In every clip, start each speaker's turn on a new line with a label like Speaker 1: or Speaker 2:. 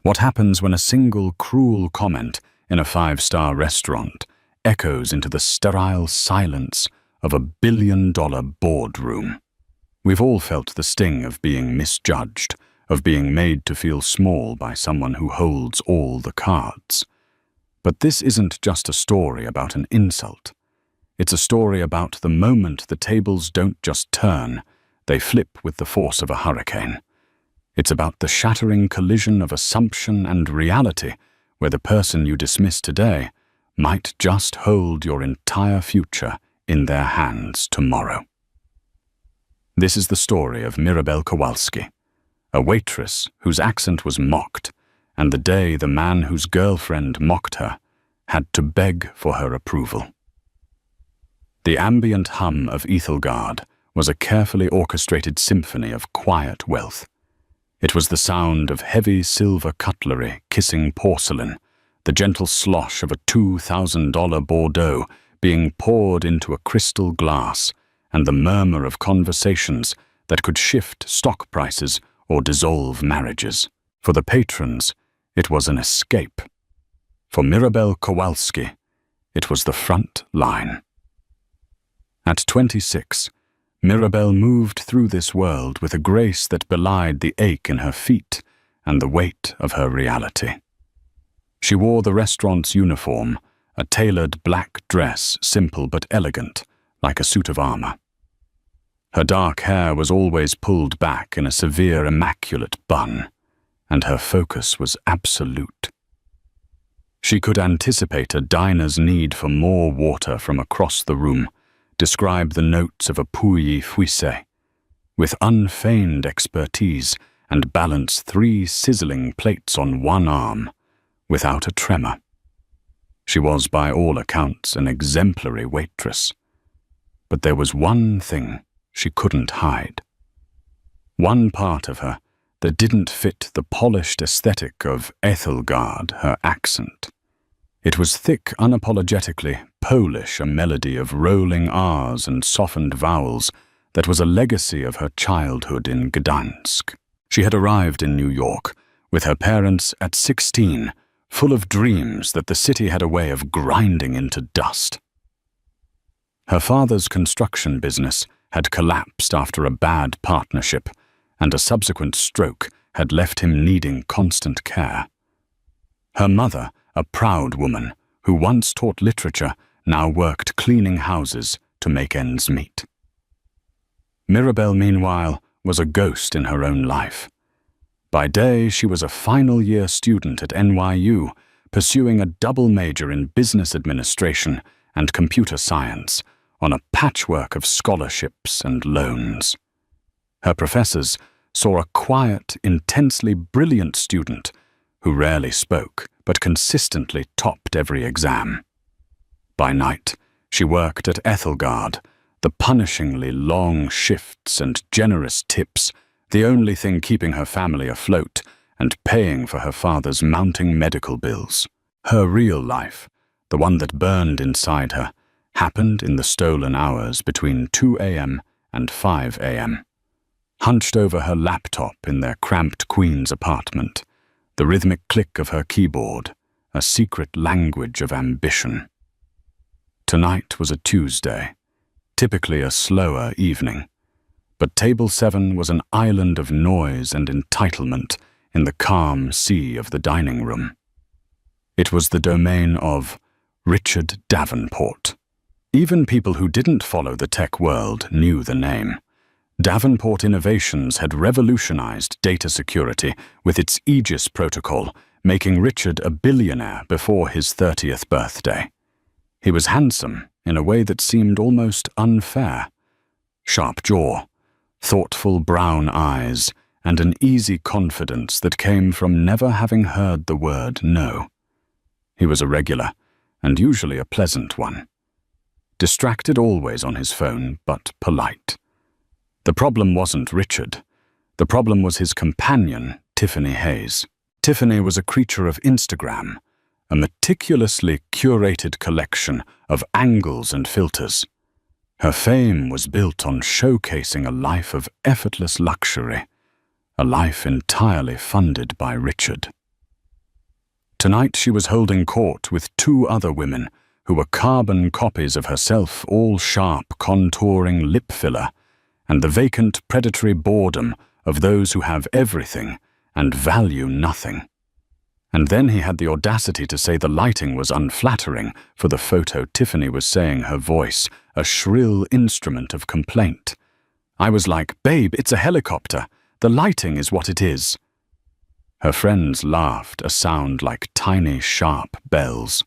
Speaker 1: What happens when a single cruel comment in a five-star restaurant echoes into the sterile silence of a billion-dollar boardroom? We've all felt the sting of being misjudged, of being made to feel small by someone who holds all the cards. But this isn't just a story about an insult. It's a story about the moment the tables don't just turn, they flip with the force of a hurricane. It's about the shattering collision of assumption and reality, where the person you dismiss today might just hold your entire future in their hands tomorrow. This is the story of Mirabel Kowalski, a waitress whose accent was mocked, and the day the man whose girlfriend mocked her had to beg for her approval. The ambient hum of Ethelgard was a carefully orchestrated symphony of quiet wealth. It was the sound of heavy silver cutlery kissing porcelain, the gentle slosh of a $2,000 Bordeaux being poured into a crystal glass, and the murmur of conversations that could shift stock prices or dissolve marriages. For the patrons, it was an escape. For Mirabel Kowalski, it was the front line. At 26, Mirabel moved through this world with a grace that belied the ache in her feet and the weight of her reality. She wore the restaurant's uniform, a tailored black dress, simple but elegant, like a suit of armor. Her dark hair was always pulled back in a severe, immaculate bun, and her focus was absolute. She could anticipate a diner's need for more water from across the room, describe the notes of a pouilly fuissé, with unfeigned expertise, and balance 3 sizzling plates on one arm, without a tremor. She was, by all accounts, an exemplary waitress. But there was one thing she couldn't hide. One part of her that didn't fit the polished aesthetic of Ethelgard, her accent. It was thick, unapologetically Polish, a melody of rolling R's and softened vowels that was a legacy of her childhood in Gdansk. She had arrived in New York with her parents at 16, full of dreams that the city had a way of grinding into dust. Her father's construction business had collapsed after a bad partnership, and a subsequent stroke had left him needing constant care. Her mother, a proud woman who once taught literature, now worked cleaning houses to make ends meet. Mirabel, meanwhile, was a ghost in her own life. By day, she was a final-year student at NYU, pursuing a double major in business administration and computer science on a patchwork of scholarships and loans. Her professors saw a quiet, intensely brilliant student who rarely spoke but consistently topped every exam. By night, she worked at Ethelgard, the punishingly long shifts and generous tips, the only thing keeping her family afloat and paying for her father's mounting medical bills. Her real life, the one that burned inside her, happened in the stolen hours between 2 a.m. and 5 a.m. Hunched over her laptop in their cramped Queen's apartment, the rhythmic click of her keyboard, a secret language of ambition. Tonight was a Tuesday, typically a slower evening, but Table 7 was an island of noise and entitlement in the calm sea of the dining room. It was the domain of Richard Davenport. Even people who didn't follow the tech world knew the name. Davenport Innovations had revolutionized data security with its Aegis protocol, making Richard a billionaire before his 30th birthday. He was handsome in a way that seemed almost unfair. Sharp jaw, thoughtful brown eyes, and an easy confidence that came from never having heard the word no. He was a regular, and usually a pleasant one. Distracted always on his phone, but polite. The problem wasn't Richard. The problem was his companion, Tiffany Hayes. Tiffany was a creature of Instagram, a meticulously curated collection of angles and filters. Her fame was built on showcasing a life of effortless luxury, a life entirely funded by Richard. Tonight she was holding court with two other women who were carbon copies of herself, all sharp, contouring lip filler, and the vacant, predatory boredom of those who have everything and value nothing. And then he had the audacity to say the lighting was unflattering for the photo Tiffany was saying, her voice a shrill instrument of complaint. I was like, "Babe, it's a helicopter. The lighting is what it is." Her friends laughed, a sound like tiny, sharp bells.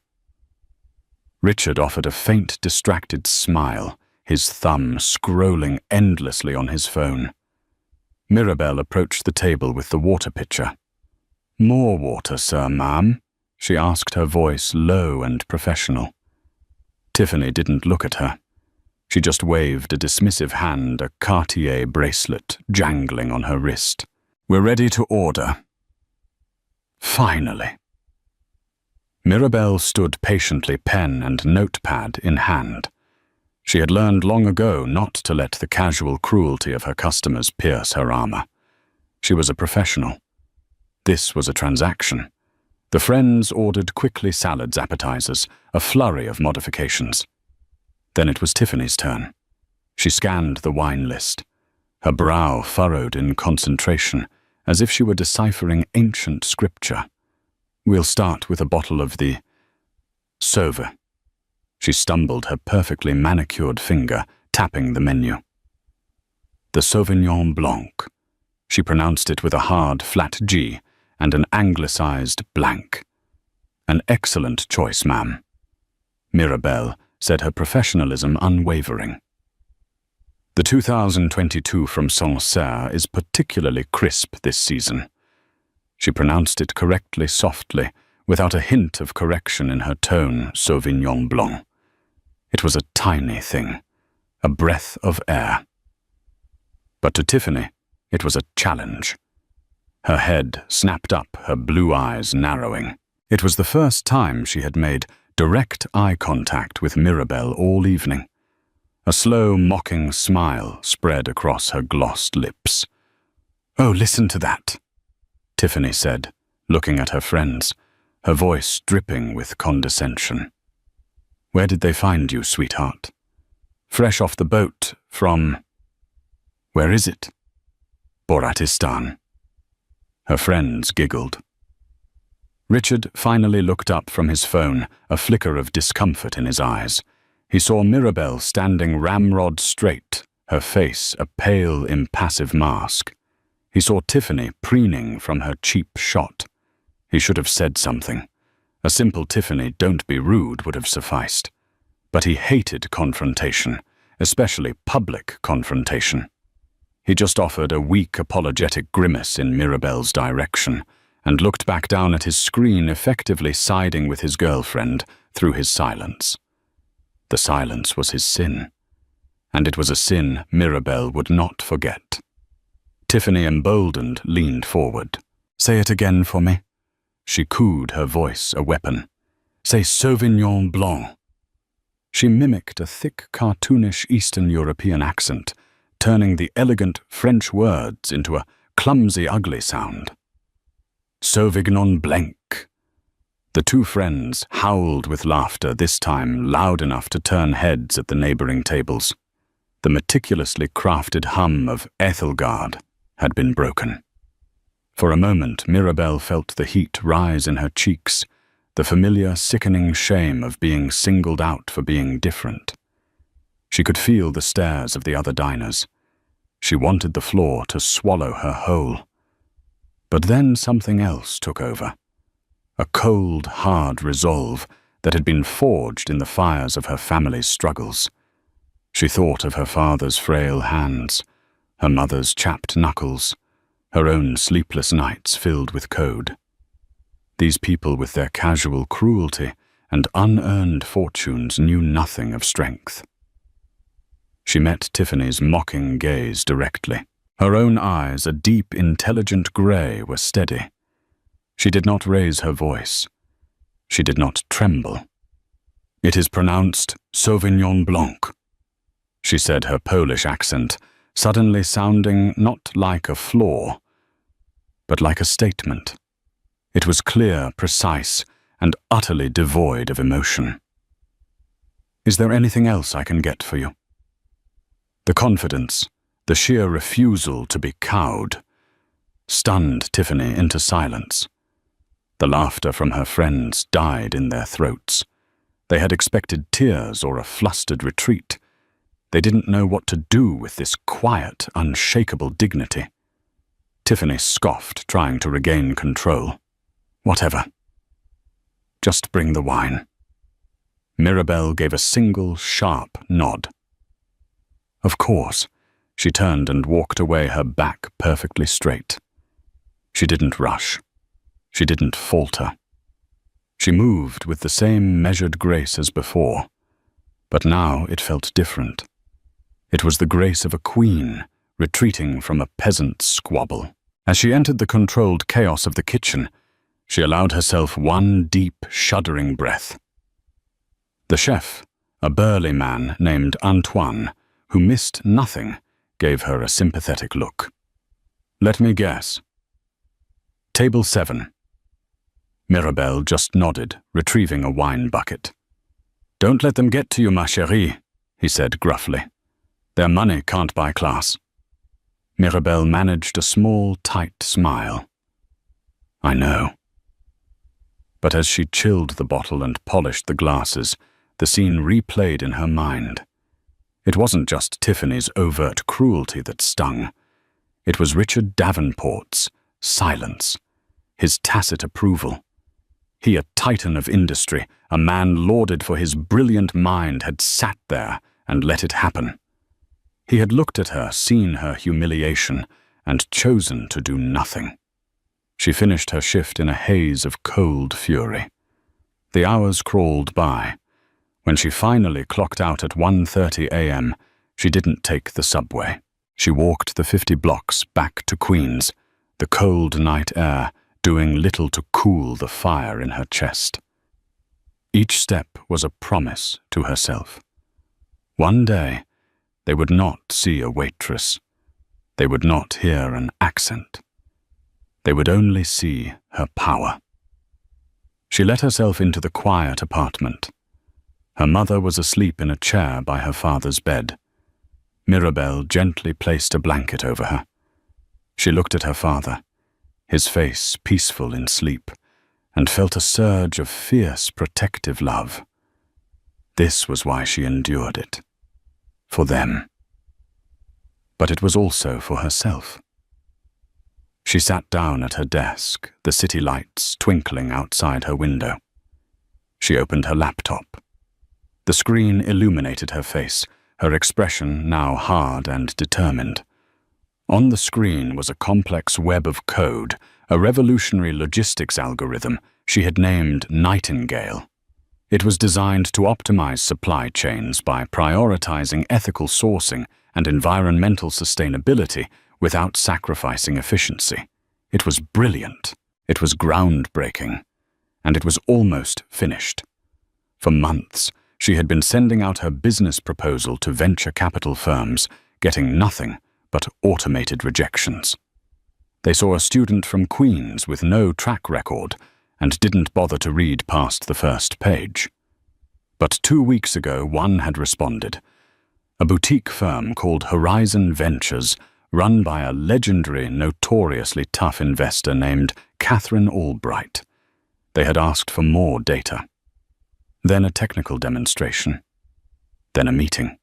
Speaker 1: Richard offered a faint, distracted smile, his thumb scrolling endlessly on his phone. Mirabelle approached the table with the water pitcher. "More water, sir, ma'am?" she asked, her voice low and professional. Tiffany didn't look at her. She just waved a dismissive hand, a Cartier bracelet jangling on her wrist. "We're ready to order." Finally. Mirabelle stood patiently, pen and notepad in hand. She had learned long ago not to let the casual cruelty of her customers pierce her armor. She was a professional. This was a transaction. The friends ordered quickly salads, appetizers, a flurry of modifications. Then it was Tiffany's turn. She scanned the wine list, her brow furrowed in concentration, as if she were deciphering ancient scripture. "We'll start with a bottle of the Sauve." She stumbled, her perfectly manicured finger tapping the menu. "The Sauvignon Blanc." She pronounced it with a hard, flat G and an anglicized blank. "An excellent choice, ma'am." Mirabelle said, her professionalism unwavering. "The 2022 from Sancerre is particularly crisp this season." She pronounced it correctly, softly, without a hint of correction in her tone, Sauvignon Blanc. It was a tiny thing, a breath of air. But to Tiffany, it was a challenge. Her head snapped up, her blue eyes narrowing. It was the first time she had made direct eye contact with Mirabelle all evening. A slow, mocking smile spread across her glossed lips. "Oh, listen to that," Tiffany said, looking at her friends, her voice dripping with condescension. "Where did they find you, sweetheart?" "Fresh off the boat from—" "Where is it?" "Boratistan." Her friends giggled. Richard finally looked up from his phone, a flicker of discomfort in his eyes. He saw Mirabelle standing ramrod straight, her face a pale, impassive mask. He saw Tiffany preening from her cheap shot. He should have said something. A simple "Tiffany, don't be rude" would have sufficed. But he hated confrontation, especially public confrontation. He just offered a weak, apologetic grimace in Mirabelle's direction and looked back down at his screen, effectively siding with his girlfriend through his silence. The silence was his sin, and it was a sin Mirabelle would not forget. Tiffany, emboldened, leaned forward. "Say it again for me." She cooed, her voice a weapon. "Say Sauvignon Blanc." She mimicked a thick, cartoonish Eastern European accent, turning the elegant French words into a clumsy, ugly sound. Sauvignon Blanc. The two friends howled with laughter, this time loud enough to turn heads at the neighboring tables. The meticulously crafted hum of Ethelgard had been broken. For a moment, Mirabelle felt the heat rise in her cheeks, the familiar, sickening shame of being singled out for being different. She could feel the stares of the other diners. She wanted the floor to swallow her whole. But then something else took over. A cold, hard resolve that had been forged in the fires of her family's struggles. She thought of her father's frail hands, her mother's chapped knuckles, her own sleepless nights filled with code. These people with their casual cruelty and unearned fortunes knew nothing of strength. She met Tiffany's mocking gaze directly. Her own eyes, a deep, intelligent grey, were steady. She did not raise her voice. She did not tremble. "It is pronounced Sauvignon Blanc," she said, her Polish accent suddenly sounding not like a flaw, but like a statement. It was clear, precise, and utterly devoid of emotion. "Is there anything else I can get for you?" The confidence, the sheer refusal to be cowed, stunned Tiffany into silence. The laughter from her friends died in their throats. They had expected tears or a flustered retreat. They didn't know what to do with this quiet, unshakable dignity. Tiffany scoffed, trying to regain control. "Whatever. Just bring the wine." Mirabelle gave a single, sharp nod. Of course. She turned and walked away, her back perfectly straight. She didn't rush. She didn't falter. She moved with the same measured grace as before, but now it felt different. It was the grace of a queen retreating from a peasant's squabble. As she entered the controlled chaos of the kitchen, she allowed herself one deep, shuddering breath. The chef, a burly man named Antoine, who missed nothing, gave her a sympathetic look. "Let me guess. Table 7. Mirabelle just nodded, retrieving a wine bucket. "Don't let them get to you, ma chérie," he said gruffly. "Their money can't buy class." Mirabelle managed a small, tight smile. "I know." But as she chilled the bottle and polished the glasses, the scene replayed in her mind. It wasn't just Tiffany's overt cruelty that stung. It was Richard Davenport's silence, his tacit approval. He, a titan of industry, a man lauded for his brilliant mind, had sat there and let it happen. He had looked at her, seen her humiliation, and chosen to do nothing. She finished her shift in a haze of cold fury. The hours crawled by. When she finally clocked out at 1:30 a.m., she didn't take the subway. She walked the 50 blocks back to Queens, the cold night air doing little to cool the fire in her chest. Each step was a promise to herself. One day, they would not see a waitress. They would not hear an accent. They would only see her power. She let herself into the quiet apartment. Her mother was asleep in a chair by her father's bed. Mirabelle gently placed a blanket over her. She looked at her father, his face peaceful in sleep, and felt a surge of fierce, protective love. This was why she endured it. For them. But it was also for herself. She sat down at her desk, the city lights twinkling outside her window. She opened her laptop. The screen illuminated her face, her expression now hard and determined. On the screen was a complex web of code, a revolutionary logistics algorithm she had named Nightingale. It was designed to optimize supply chains by prioritizing ethical sourcing and environmental sustainability without sacrificing efficiency. It was brilliant, it was groundbreaking, and it was almost finished. For months, she had been sending out her business proposal to venture capital firms, getting nothing but automated rejections. They saw a student from Queens with no track record and didn't bother to read past the first page. But 2 weeks ago, one had responded. A boutique firm called Horizon Ventures, run by a legendary, notoriously tough investor named Catherine Albright. They had asked for more data. Then a technical demonstration. Then a meeting.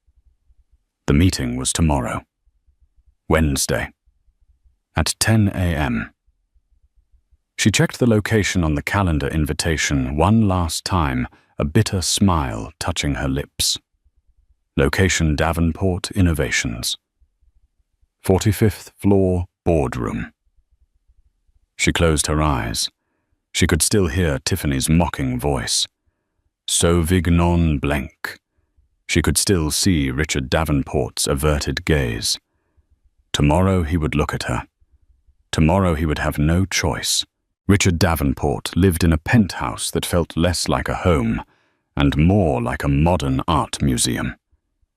Speaker 1: The meeting was tomorrow. Wednesday. At 10 a.m. She checked the location on the calendar invitation one last time, a bitter smile touching her lips. Location Davenport Innovations. 45th floor boardroom. She closed her eyes. She could still hear Tiffany's mocking voice. Sauvignon Blanc. She could still see Richard Davenport's averted gaze. Tomorrow he would look at her. Tomorrow he would have no choice. Richard Davenport lived in a penthouse that felt less like a home and more like a modern art museum.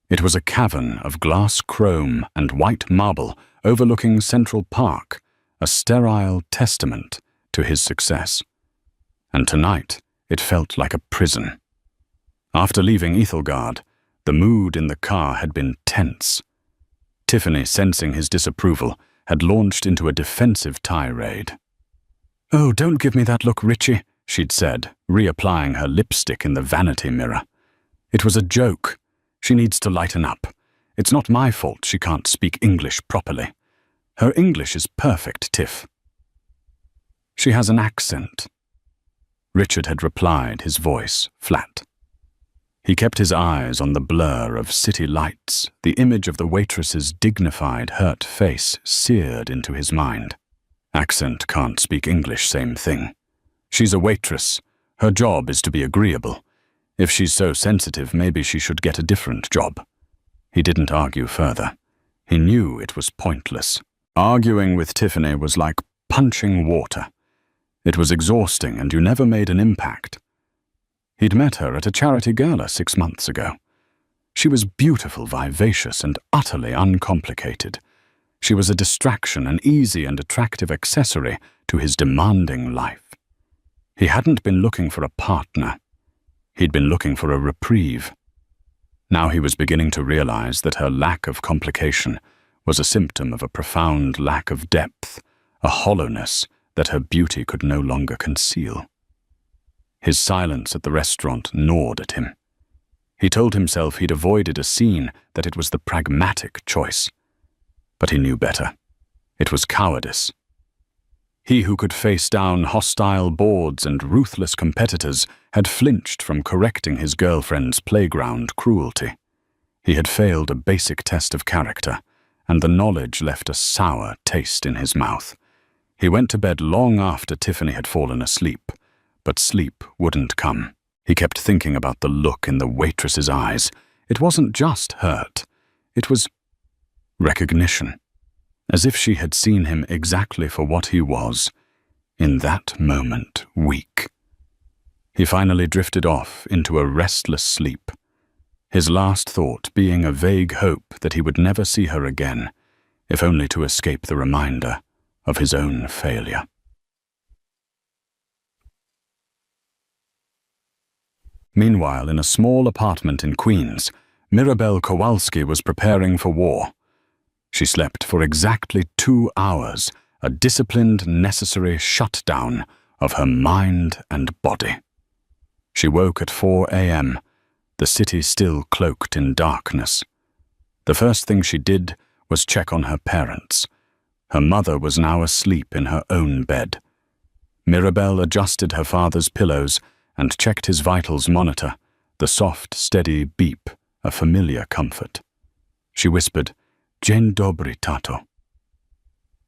Speaker 1: It was a cavern of glass chrome and white marble overlooking Central Park, a sterile testament to his success. And tonight, it felt like a prison. After leaving Ethelgard, the mood in the car had been tense. Tiffany, sensing his disapproval, had launched into a defensive tirade. "Oh, don't give me that look, Richie," she'd said, reapplying her lipstick in the vanity mirror. "It was a joke. She needs to lighten up. It's not my fault she can't speak English properly. Her English is perfect, Tiff." "She has an accent," Richard had replied, his voice flat. He kept his eyes on the blur of city lights, the image of the waitress's dignified, hurt face seared into his mind. Accent can't speak English, same thing. She's a waitress. Her job is to be agreeable. If she's so sensitive, maybe she should get a different job. He didn't argue further. He knew it was pointless. Arguing with Tiffany was like punching water. It was exhausting, and you never made an impact. He'd met her at a charity gala 6 months ago. She was beautiful, vivacious, and utterly uncomplicated. She was a distraction, an easy and attractive accessory to his demanding life. He hadn't been looking for a partner. He'd been looking for a reprieve. Now he was beginning to realize that her lack of complication was a symptom of a profound lack of depth, a hollowness that her beauty could no longer conceal. His silence at the restaurant gnawed at him. He told himself he'd avoided a scene, that it was the pragmatic choice. But he knew better. It was cowardice. He who could face down hostile boards and ruthless competitors had flinched from correcting his girlfriend's playground cruelty. He had failed a basic test of character, and the knowledge left a sour taste in his mouth. He went to bed long after Tiffany had fallen asleep, but sleep wouldn't come. He kept thinking about the look in the waitress's eyes. It wasn't just hurt. It was recognition, as if she had seen him exactly for what he was, in that moment, weak. He finally drifted off into a restless sleep, his last thought being a vague hope that he would never see her again, if only to escape the reminder of his own failure. Meanwhile, in a small apartment in Queens, Mirabelle Kowalski was preparing for war. She slept for exactly 2 hours, a disciplined, necessary shutdown of her mind and body. She woke at 4 a.m., the city still cloaked in darkness. The first thing she did was check on her parents. Her mother was now asleep in her own bed. Mirabelle adjusted her father's pillows and checked his vitals monitor, the soft, steady beep, a familiar comfort. She whispered, "Dzień dobry, tato."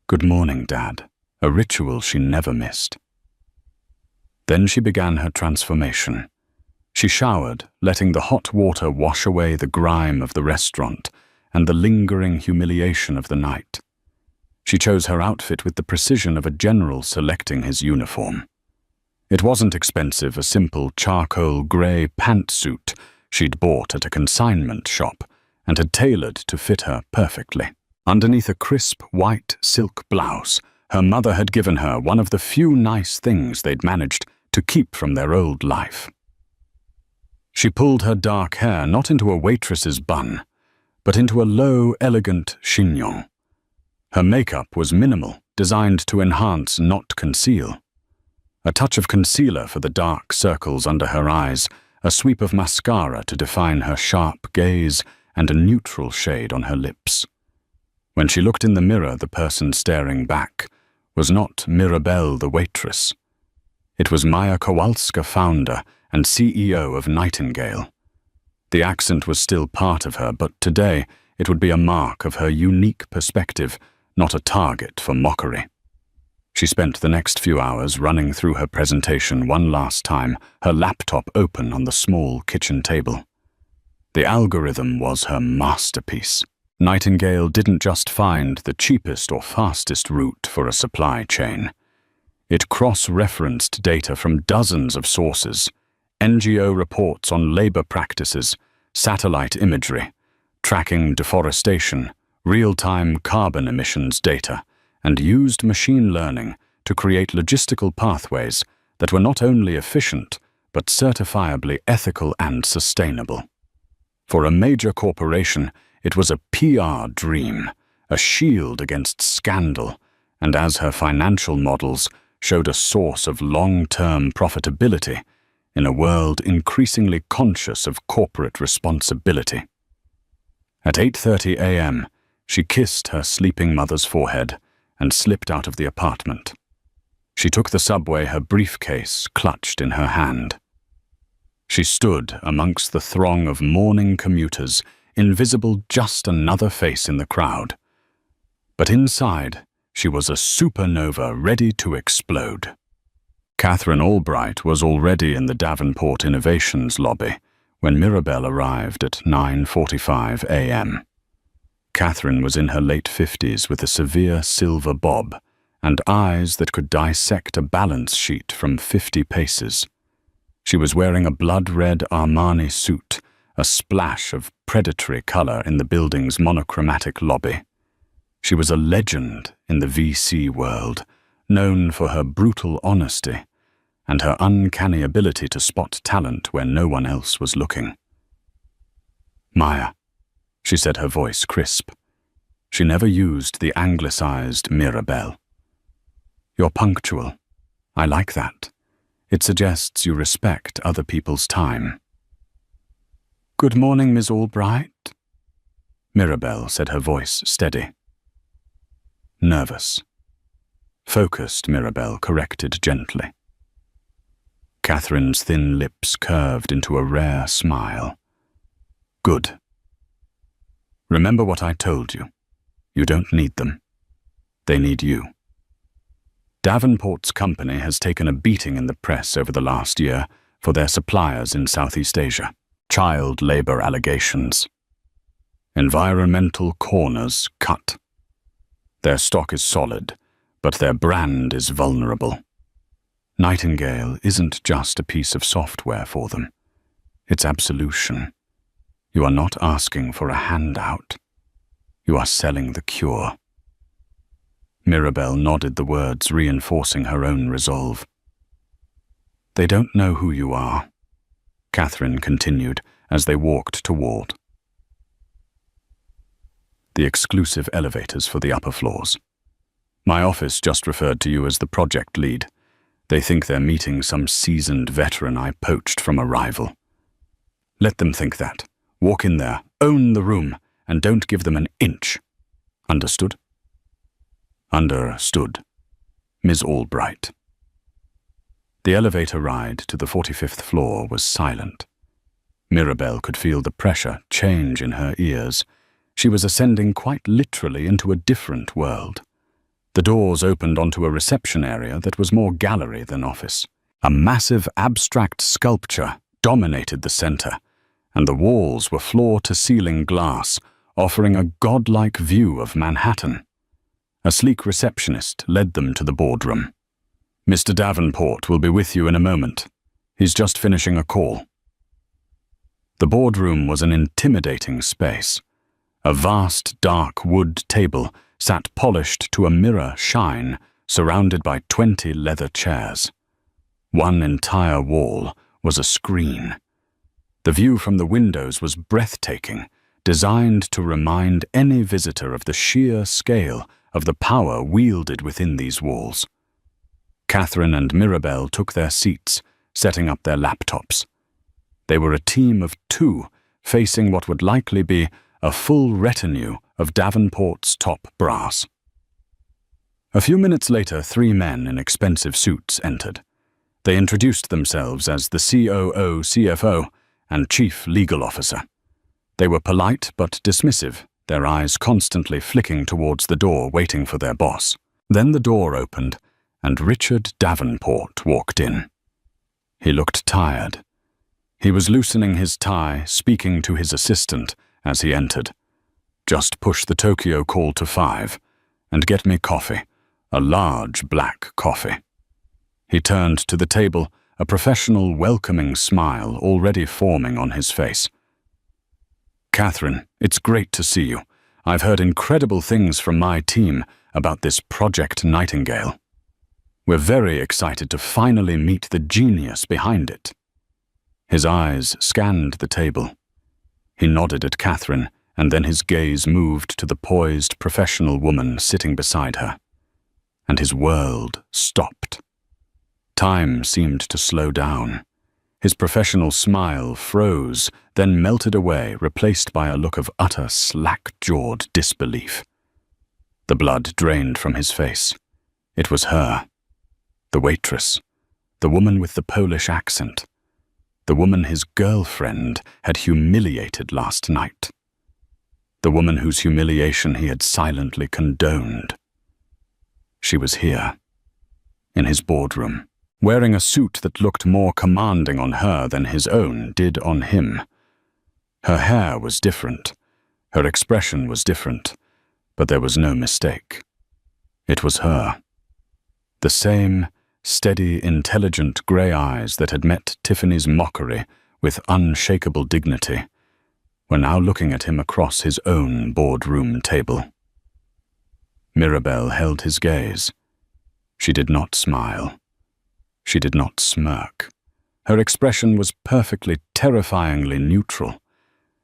Speaker 1: "Good morning, Dad," a ritual she never missed. Then she began her transformation. She showered, letting the hot water wash away the grime of the restaurant and the lingering humiliation of the night. She chose her outfit with the precision of a general selecting his uniform. It wasn't expensive, a simple charcoal grey pantsuit she'd bought at a consignment shop and had tailored to fit her perfectly. Underneath a crisp white silk blouse, her mother had given her one of the few nice things they'd managed to keep from their old life. She pulled her dark hair not into a waitress's bun, but into a low, elegant chignon. Her makeup was minimal, designed to enhance, not conceal. A touch of concealer for the dark circles under her eyes, a sweep of mascara to define her sharp gaze, and a neutral shade on her lips. When she looked in the mirror, the person staring back was not Mirabelle the waitress. It was Maya Kowalska, founder and CEO of Nightingale. The accent was still part of her, but today it would be a mark of her unique perspective, not a target for mockery. She spent the next few hours running through her presentation one last time, her laptop open on the small kitchen table. The algorithm was her masterpiece. Nightingale didn't just find the cheapest or fastest route for a supply chain. It cross-referenced data from dozens of sources, NGO reports on labor practices, satellite imagery, tracking deforestation, real-time carbon emissions data, and used machine learning to create logistical pathways that were not only efficient, but certifiably ethical and sustainable. For a major corporation, it was a PR dream, a shield against scandal, and as her financial models showed a source of long-term profitability in a world increasingly conscious of corporate responsibility. At 8:30 a.m., she kissed her sleeping mother's forehead and slipped out of the apartment. She took the subway, her briefcase clutched in her hand. She stood amongst the throng of mourning commuters, invisible, just another face in the crowd. But inside, she was a supernova ready to explode. Catherine Albright was already in the Davenport Innovations lobby when Mirabelle arrived at 9:45 a.m. Catherine was in her late 50s with a severe silver bob and eyes that could dissect a balance sheet from 50 paces. She was wearing a blood-red Armani suit, a splash of predatory color in the building's monochromatic lobby. She was a legend in the VC world, known for her brutal honesty and her uncanny ability to spot talent where no one else was looking. "Maya," she said, her voice crisp. She never used the anglicized Mirabelle. "You're punctual. I like that. It suggests you respect other people's time." "Good morning, Miss Albright," Mirabelle said, her voice steady. "Nervous." Focused, Mirabelle corrected gently. Catherine's thin lips curved into a rare smile. "Good. Remember what I told you. You don't need them. They need you." Davenport's company has taken a beating in the press over the last year for their suppliers in Southeast Asia. Child labor allegations. Environmental corners cut. Their stock is solid, but their brand is vulnerable. Nightingale isn't just a piece of software for them. It's absolution. You are not asking for a handout. You are selling the cure. Mirabelle nodded, the words reinforcing her own resolve. "They don't know who you are," Catherine continued as they walked toward the exclusive elevators for the upper floors. "My office just referred to you as the project lead. They think they're meeting some seasoned veteran I poached from a rival. Let them think that. Walk in there, own the room, and don't give them an inch. Understood?" "Understood, Ms. Albright." The elevator ride to the 45th floor was silent. Mirabelle could feel the pressure change in her ears. She was ascending quite literally into a different world. The doors opened onto a reception area that was more gallery than office. A massive abstract sculpture dominated the center, and the walls were floor-to-ceiling glass, offering a godlike view of Manhattan. A sleek receptionist led them to the boardroom. "Mr. Davenport will be with you in a moment. He's just finishing a call." The boardroom was an intimidating space. A vast, dark wood table sat polished to a mirror shine, surrounded by 20 leather chairs. One entire wall was a screen. The view from the windows was breathtaking, designed to remind any visitor of the sheer scale of the power wielded within these walls. Catherine and Mirabelle took their seats, setting up their laptops. They were a team of two, facing what would likely be a full retinue of Davenport's top brass. A few minutes later, 3 men in expensive suits entered. They introduced themselves as the COO, CFO, and Chief Legal Officer. They were polite but dismissive, their eyes constantly flicking towards the door, waiting for their boss. Then the door opened, and Richard Davenport walked in. He looked tired. He was loosening his tie, speaking to his assistant as he entered. "Just push the Tokyo call to 5, and get me coffee, a large black coffee." He turned to the table, a professional, welcoming smile already forming on his face. "Catherine, it's great to see you. I've heard incredible things from my team about this Project Nightingale." We're very excited to finally meet the genius behind it." His eyes scanned the table. He nodded at Catherine, and then his gaze moved to the poised professional woman sitting beside her. And his world stopped. Time seemed to slow down. His professional smile froze, then melted away, replaced by a look of utter slack-jawed disbelief. The blood drained from his face. It was her. The waitress. The woman with the Polish accent. The woman his girlfriend had humiliated last night. The woman whose humiliation he had silently condoned. She was here, in his boardroom, wearing a suit that looked more commanding on her than his own did on him. Her hair was different. Her expression was different, but there was no mistake. It was her. The same steady, intelligent grey eyes that had met Tiffany's mockery with unshakable dignity were now looking at him across his own boardroom table. Mirabelle held his gaze. She did not smile. She did not smirk. Her expression was perfectly, terrifyingly neutral.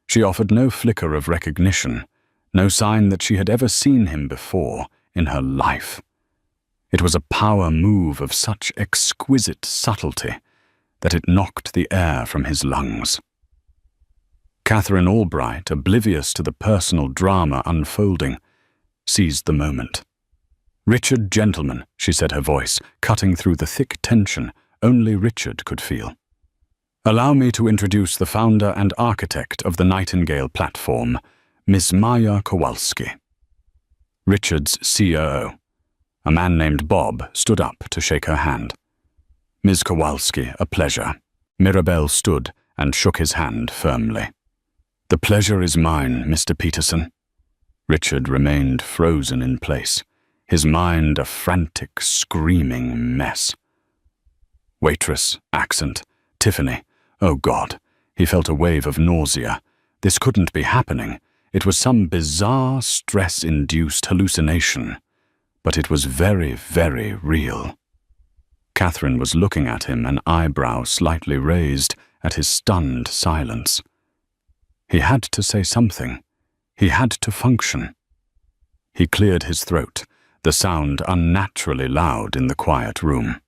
Speaker 1: She offered no flicker of recognition, no sign that she had ever seen him before in her life. It was a power move of such exquisite subtlety that it knocked the air from his lungs. Catherine Albright, oblivious to the personal drama unfolding, seized the moment. "Richard, gentlemen," she said, her voice cutting through the thick tension only Richard could feel. "Allow me to introduce the founder and architect of the Nightingale platform, Miss Maya Kowalski." Richard's COO, a man named Bob, stood up to shake her hand. "Ms. Kowalski, a pleasure." Mirabelle stood and shook his hand firmly. "The pleasure is mine, Mr. Peterson." Richard remained frozen in place, his mind a frantic, screaming mess. Waitress, accent, Tiffany. Oh God, he felt a wave of nausea. This couldn't be happening. It was some bizarre, stress-induced hallucination. But it was very, very real. Catherine was looking at him, an eyebrow slightly raised at his stunned silence. He had to say something. He had to function. He cleared his throat, the sound unnaturally loud in the quiet room.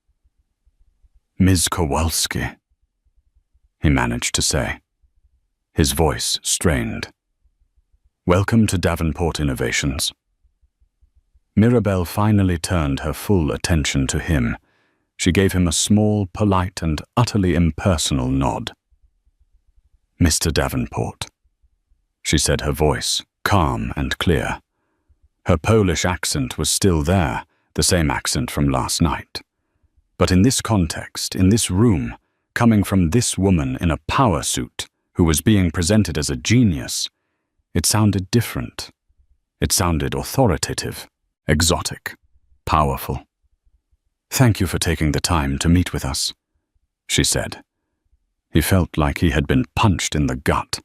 Speaker 1: "Ms. Kowalski," he managed to say. His voice strained. "Welcome to Davenport Innovations." Mirabelle finally turned her full attention to him. She gave him a small, polite, and utterly impersonal nod. "Mr. Davenport," she said, her voice calm and clear. Her Polish accent was still there, the same accent from last night. But in this context, in this room, coming from this woman in a power suit who was being presented as a genius, it sounded different. It sounded authoritative, exotic, powerful. "Thank you for taking the time to meet with us," she said. He felt like he had been punched in the gut.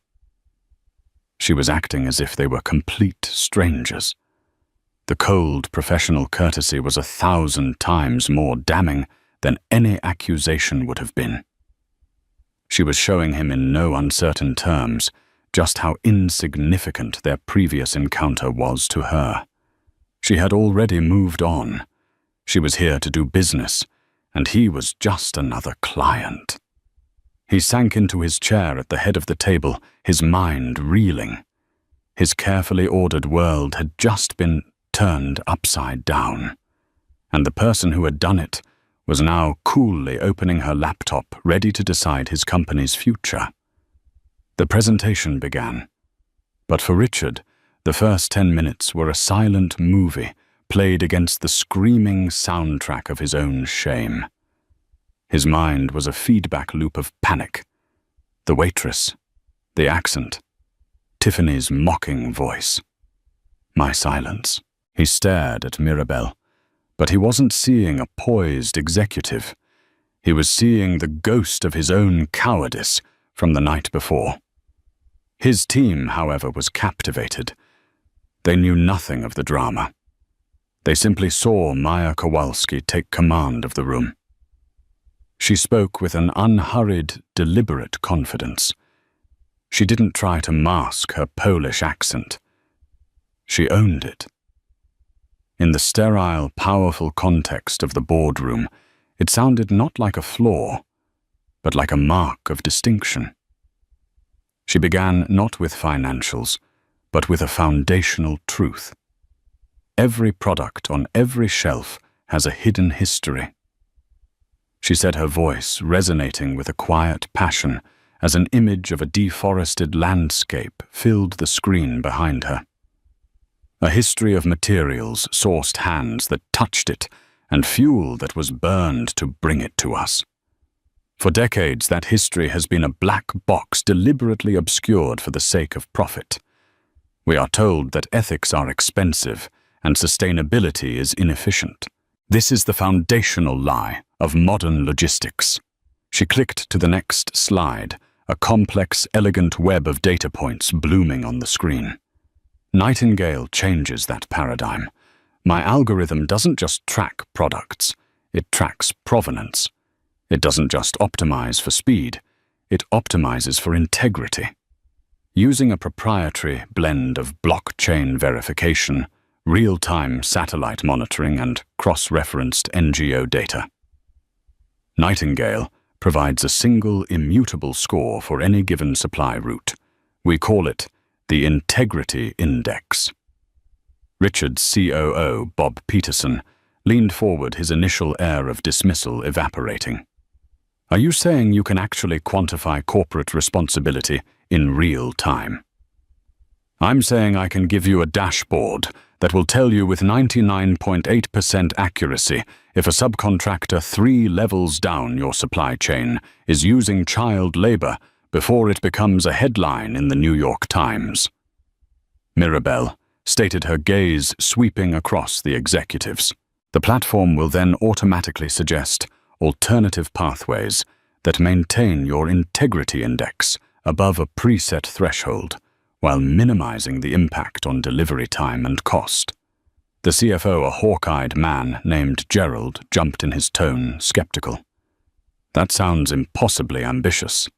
Speaker 1: She was acting as if they were complete strangers. The cold, professional courtesy was 1,000 times more damning than any accusation would have been. She was showing him in no uncertain terms just how insignificant their previous encounter was to her. She had already moved on. She was here to do business, and he was just another client. He sank into his chair at the head of the table, his mind reeling. His carefully ordered world had just been turned upside down, and the person who had done it was now coolly opening her laptop, ready to decide his company's future. The presentation began, but for Richard, the first 10 minutes were a silent movie played against the screaming soundtrack of his own shame. His mind was a feedback loop of panic. The waitress, the accent, Tiffany's mocking voice. My silence. He stared at Mirabelle, but he wasn't seeing a poised executive. He was seeing the ghost of his own cowardice from the night before. His team, however, was captivated. They knew nothing of the drama. They simply saw Maya Kowalski take command of the room. She spoke with an unhurried, deliberate confidence. She didn't try to mask her Polish accent. She owned it. In the sterile, powerful context of the boardroom, it sounded not like a flaw, but like a mark of distinction. She began not with financials, but with a foundational truth. Every product on every shelf has a hidden history. She said, her voice resonating with a quiet passion as an image of a deforested landscape filled the screen behind her. A history of materials, sourced hands that touched it, and fuel that was burned to bring it to us. For decades, that history has been a black box deliberately obscured for the sake of profit. We are told that ethics are expensive and sustainability is inefficient. This is the foundational lie of modern logistics. She clicked to the next slide, a complex, elegant web of data points blooming on the screen. Nightingale changes that paradigm. My algorithm doesn't just track products, it tracks provenance. It doesn't just optimize for speed, it optimizes for integrity. Using a proprietary blend of blockchain verification, real-time satellite monitoring, and cross-referenced NGO data. Nightingale provides a single immutable score for any given supply route. We call it the Integrity Index. Richard's COO, Bob Peterson, leaned forward, his initial air of dismissal evaporating. Are you saying you can actually quantify corporate responsibility in real time? I'm saying I can give you a dashboard that will tell you with 99.8% accuracy if a subcontractor 3 levels down your supply chain is using child labor before it becomes a headline in the New York Times. Mirabelle stated, her gaze sweeping across the executives. The platform will then automatically suggest alternative pathways that maintain your integrity index above a preset threshold, while minimizing the impact on delivery time and cost. The CFO, a hawk-eyed man named Gerald, jumped in his tone, skeptical. That sounds impossibly ambitious.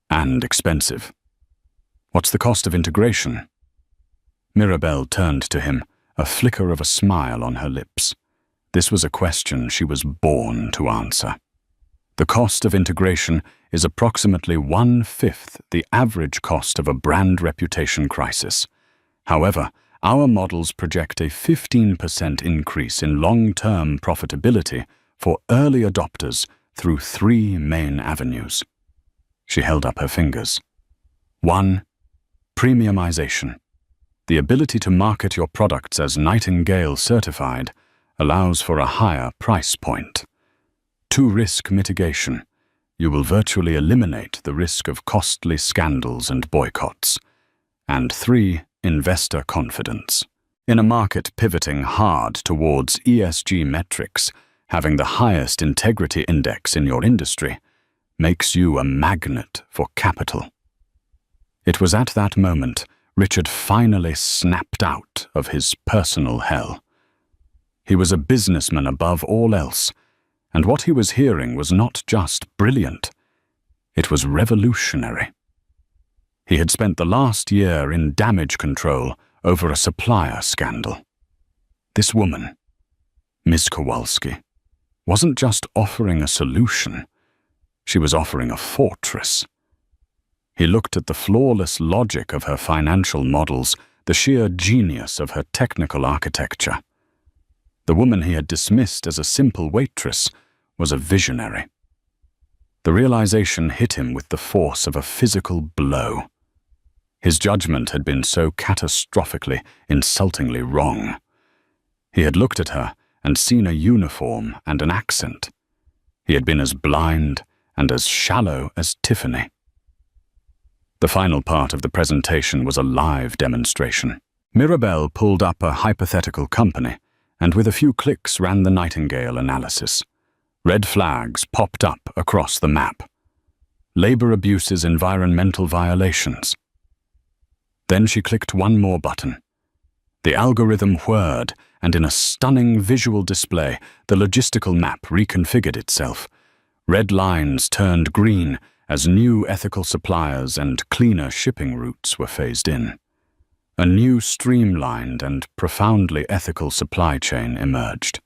Speaker 1: And expensive. What's the cost of integration? Mirabelle turned to him, a flicker of a smile on her lips. This was a question she was born to answer. The cost of integration is approximately 1/5 the average cost of a brand reputation crisis. However, our models project a 15% increase in long-term profitability for early adopters through 3 main avenues. She held up her fingers. 1. Premiumization. The ability to market your products as Nightingale certified allows for a higher price point. 2. Risk mitigation. You will virtually eliminate the risk of costly scandals and boycotts. And 3. Investor confidence. In a market pivoting hard towards ESG metrics, having the highest integrity index in your industry makes you a magnet for capital. It was at that moment Richard finally snapped out of his personal hell. He was a businessman above all else, and what he was hearing was not just brilliant, it was revolutionary. He had spent the last year in damage control over a supplier scandal. This woman, Ms. Kowalski, wasn't just offering a solution, she was offering a fortress. He looked at the flawless logic of her financial models, the sheer genius of her technical architecture. The woman he had dismissed as a simple waitress was a visionary. The realization hit him with the force of a physical blow. His judgment had been so catastrophically, insultingly wrong. He had looked at her and seen a uniform and an accent. He had been as blind and as shallow as Tiffany. The final part of the presentation was a live demonstration. Mirabelle pulled up a hypothetical company and with a few clicks ran the Nightingale analysis. Red flags popped up across the map. Labor abuses, environmental violations. Then she clicked one more button. The algorithm whirred and in a stunning visual display, the logistical map reconfigured itself. Red lines turned green as new ethical suppliers and cleaner shipping routes were phased in. A new streamlined and profoundly ethical supply chain emerged.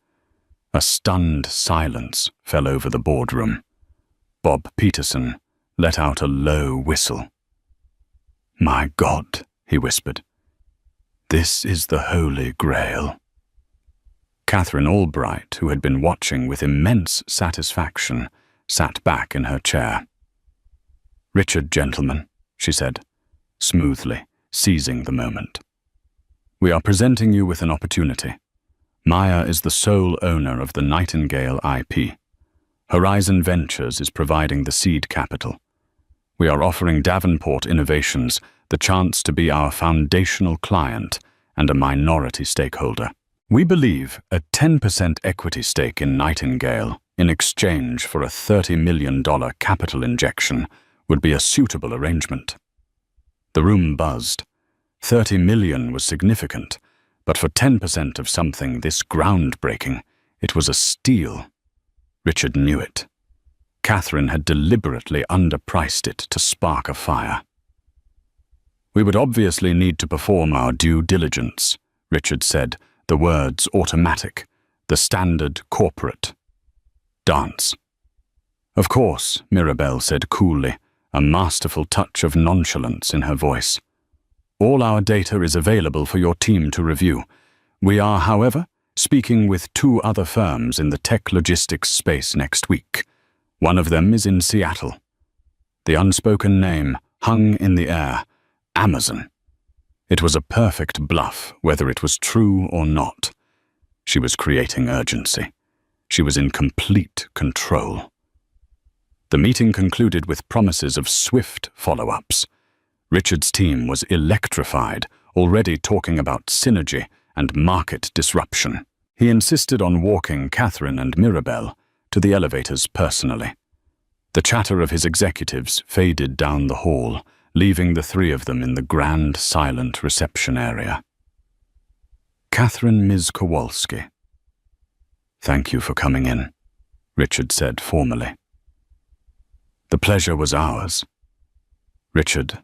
Speaker 1: A stunned silence fell over the boardroom. Bob Peterson let out a low whistle. "My God," he whispered. "This is the Holy Grail." Catherine Albright, who had been watching with immense satisfaction, sat back in her chair. "Richard, gentlemen," she said, smoothly, seizing the moment. "We are presenting you with an opportunity. Maya is the sole owner of the Nightingale IP. Horizon Ventures is providing the seed capital. We are offering Davenport Innovations the chance to be our foundational client and a minority stakeholder. We believe a 10% equity stake in Nightingale in exchange for a $30 million capital injection would be a suitable arrangement." The room buzzed. 30 million was significant, but for 10% of something this groundbreaking, it was a steal. Richard knew it. Catherine had deliberately underpriced it to spark a fire. "We would obviously need to perform our due diligence," Richard said, the words automatic, the standard corporate dance. "Of course," Mirabelle said coolly, a masterful touch of nonchalance in her voice. "All our data is available for your team to review. We are, however, speaking with 2 other firms in the tech logistics space next week. One of them is in Seattle." The unspoken name hung in the air. Amazon. It was a perfect bluff, whether it was true or not. She was creating urgency. She was in complete control. The meeting concluded with promises of swift follow-ups. Richard's team was electrified, already talking about synergy and market disruption. He insisted on walking Catherine and Mirabelle to the elevators personally. The chatter of his executives faded down the hall, leaving the 3 of them in the grand, silent reception area. "Catherine Ms. Kowalski." "Thank you for coming in," Richard said formally. "The pleasure was ours." "Richard,"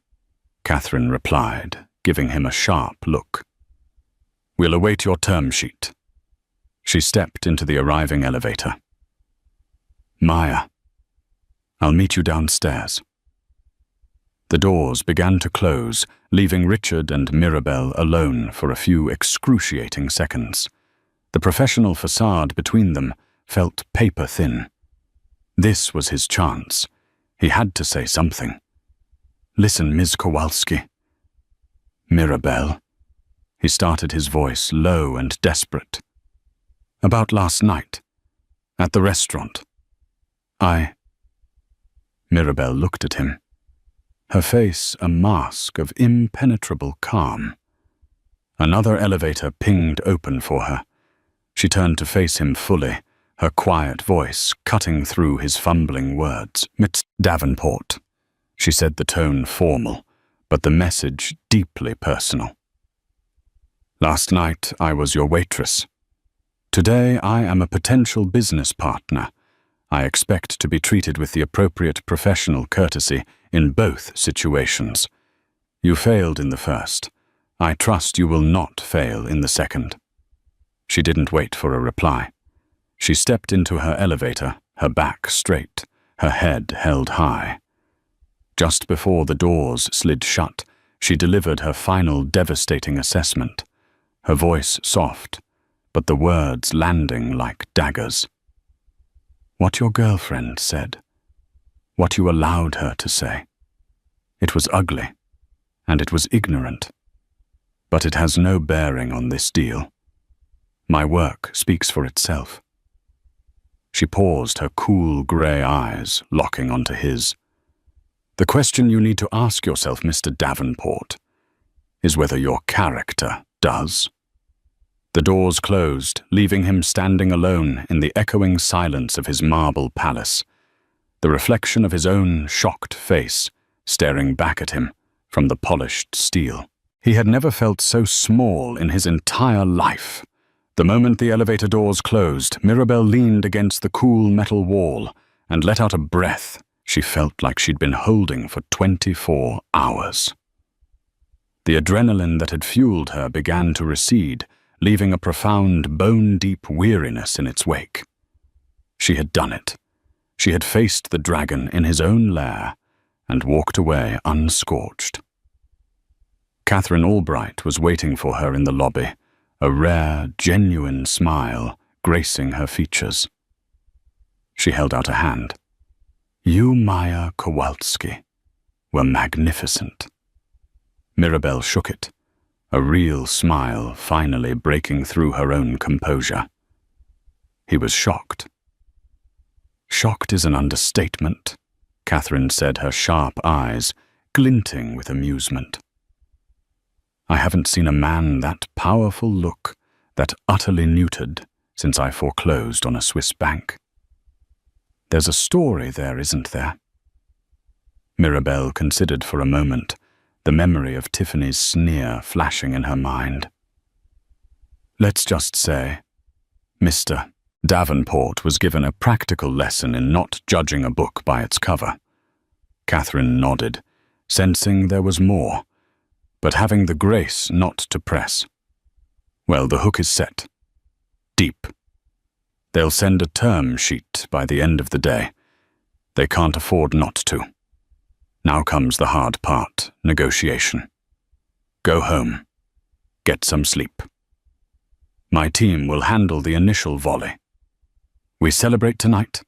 Speaker 1: Catherine replied, giving him a sharp look. "We'll await your term sheet." She stepped into the arriving elevator. "Maya, I'll meet you downstairs." The doors began to close, leaving Richard and Mirabelle alone for a few excruciating seconds. The professional facade between them felt paper-thin. This was his chance. He had to say something. "Listen, Ms. Kowalski." "Mirabelle." He started, his voice low and desperate. "About last night, at the restaurant. Mirabelle looked at him, her face a mask of impenetrable calm. Another elevator pinged open for her. She turned to face him fully, her quiet voice cutting through his fumbling words. "Miss Davenport," she said, the tone formal, but the message deeply personal. "Last night I was your waitress. Today I am a potential business partner. I expect to be treated with the appropriate professional courtesy in both situations. You failed in the first. I trust you will not fail in the second." She didn't wait for a reply. She stepped into her elevator, her back straight, her head held high. Just before the doors slid shut, she delivered her final devastating assessment, her voice soft, but the words landing like daggers. "What your girlfriend said, what you allowed her to say. It was ugly, and it was ignorant, but it has no bearing on this deal. My work speaks for itself." She paused, her cool grey eyes locking onto his. "The question you need to ask yourself, Mr. Davenport, is whether your character does." The doors closed, leaving him standing alone in the echoing silence of his marble palace, the reflection of his own shocked face staring back at him from the polished steel. He had never felt so small in his entire life, The moment the elevator doors closed, Mirabelle leaned against the cool metal wall and let out a breath she felt like she'd been holding for 24 hours. The adrenaline that had fueled her began to recede, leaving a profound, bone-deep weariness in its wake. She had done it. She had faced the dragon in his own lair and walked away unscorched. Catherine Albright was waiting for her in the lobby, a rare, genuine smile gracing her features. She held out a hand. "You, Maya Kowalski, were magnificent." Mirabelle shook it, a real smile finally breaking through her own composure. He was shocked. "Shocked is an understatement," Catherine said, her sharp eyes glinting with amusement. "I haven't seen a man that powerful look, that utterly neutered, since I foreclosed on a Swiss bank. There's a story there, isn't there?" Mirabelle considered for a moment, the memory of Tiffany's sneer flashing in her mind. "Let's just say, Mr. Davenport was given a practical lesson in not judging a book by its cover." Catherine nodded, sensing there was more, but having the grace not to press. "Well, the hook is set. Deep. They'll send a term sheet by the end of the day. They can't afford not to. Now comes the hard part, negotiation. Go home. Get some sleep. My team will handle the initial volley. We celebrate tonight."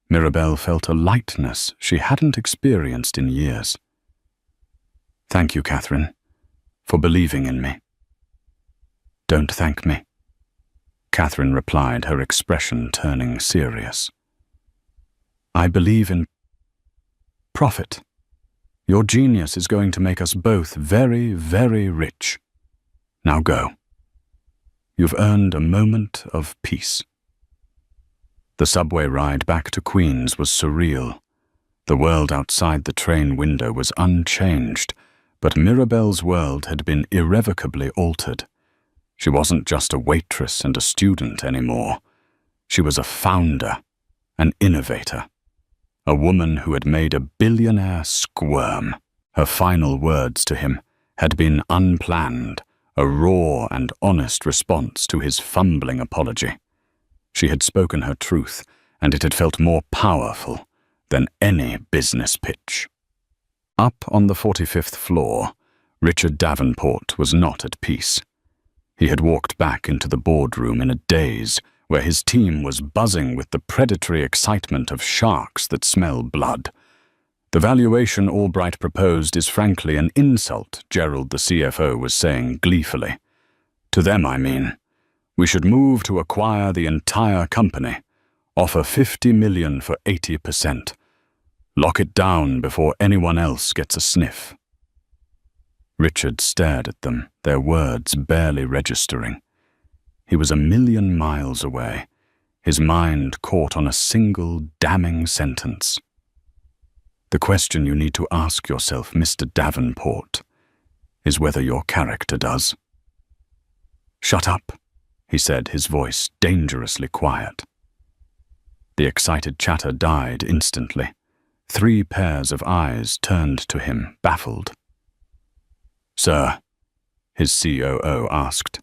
Speaker 1: Mirabelle felt a lightness she hadn't experienced in years. "Thank you, Catherine, for believing in me." "Don't thank me," Catherine replied, her expression turning serious. "I believe in profit. Your genius is going to make us both very, very rich. Now go. You've earned a moment of peace." The subway ride back to Queens was surreal. The world outside the train window was unchanged, but Mirabelle's world had been irrevocably altered. She wasn't just a waitress and a student anymore. She was a founder, an innovator, a woman who had made a billionaire squirm. Her final words to him had been unplanned, a raw and honest response to his fumbling apology. She had spoken her truth, and it had felt more powerful than any business pitch. Up on the 45th floor, Richard Davenport was not at peace. He had walked back into the boardroom in a daze, where his team was buzzing with the predatory excitement of sharks that smell blood. "The valuation Albright proposed is frankly an insult," Gerald, the CFO, was saying gleefully. "To them, I mean. We should move to acquire the entire company, offer $50 million for 80%. Lock it down before anyone else gets a sniff." Richard stared at them, their words barely registering. He was a million miles away, his mind caught on a single damning sentence. "The question you need to ask yourself, Mr. Davenport, is whether your character does." "Shut up," he said, his voice dangerously quiet. The excited chatter died instantly. 3 pairs of eyes turned to him, baffled. "Sir," his COO asked.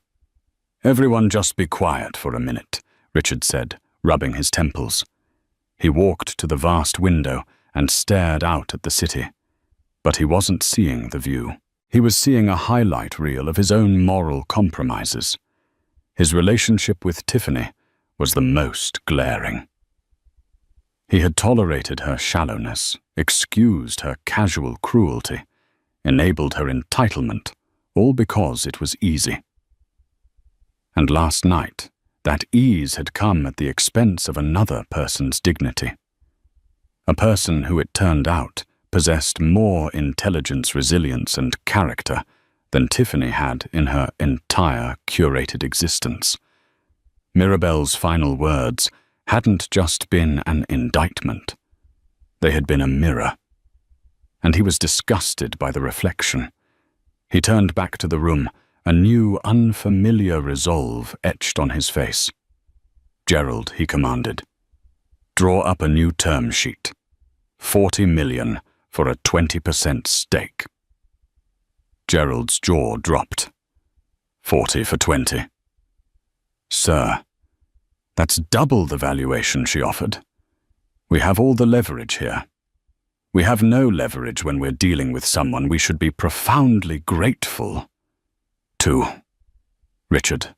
Speaker 1: "Everyone just be quiet for a minute," Richard said, rubbing his temples. He walked to the vast window and stared out at the city. But he wasn't seeing the view. He was seeing a highlight reel of his own moral compromises. His relationship with Tiffany was the most glaring. He had tolerated her shallowness, excused her casual cruelty, enabled her entitlement, all because it was easy. And last night, that ease had come at the expense of another person's dignity. A person who, it turned out, possessed more intelligence, resilience, and character than Tiffany had in her entire curated existence. Mirabelle's final words hadn't just been an indictment. They had been a mirror. And he was disgusted by the reflection. He turned back to the room, a new, unfamiliar resolve etched on his face. "Gerald," he commanded, "draw up a new term sheet. 40 million for a 20% stake." Gerald's jaw dropped. 40 for 20. "Sir, that's double the valuation she offered. We have all the leverage here. We have no leverage when we're dealing with someone we should be profoundly grateful to." Richard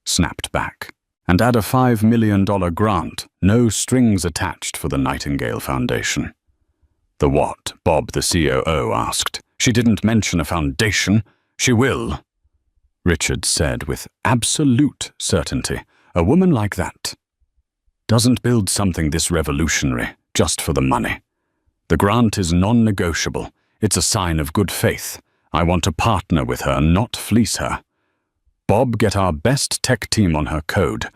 Speaker 1: snapped back. "And add a $5 million grant, no strings attached, for the Nightingale Foundation." "The what?" Bob, the COO, asked. "She didn't mention a foundation. She will," Richard said with absolute certainty. "A woman like that doesn't build something this revolutionary just for the money. The grant is non-negotiable. It's a sign of good faith. I want to partner with her, not fleece her. Bob, get our best tech team on her code.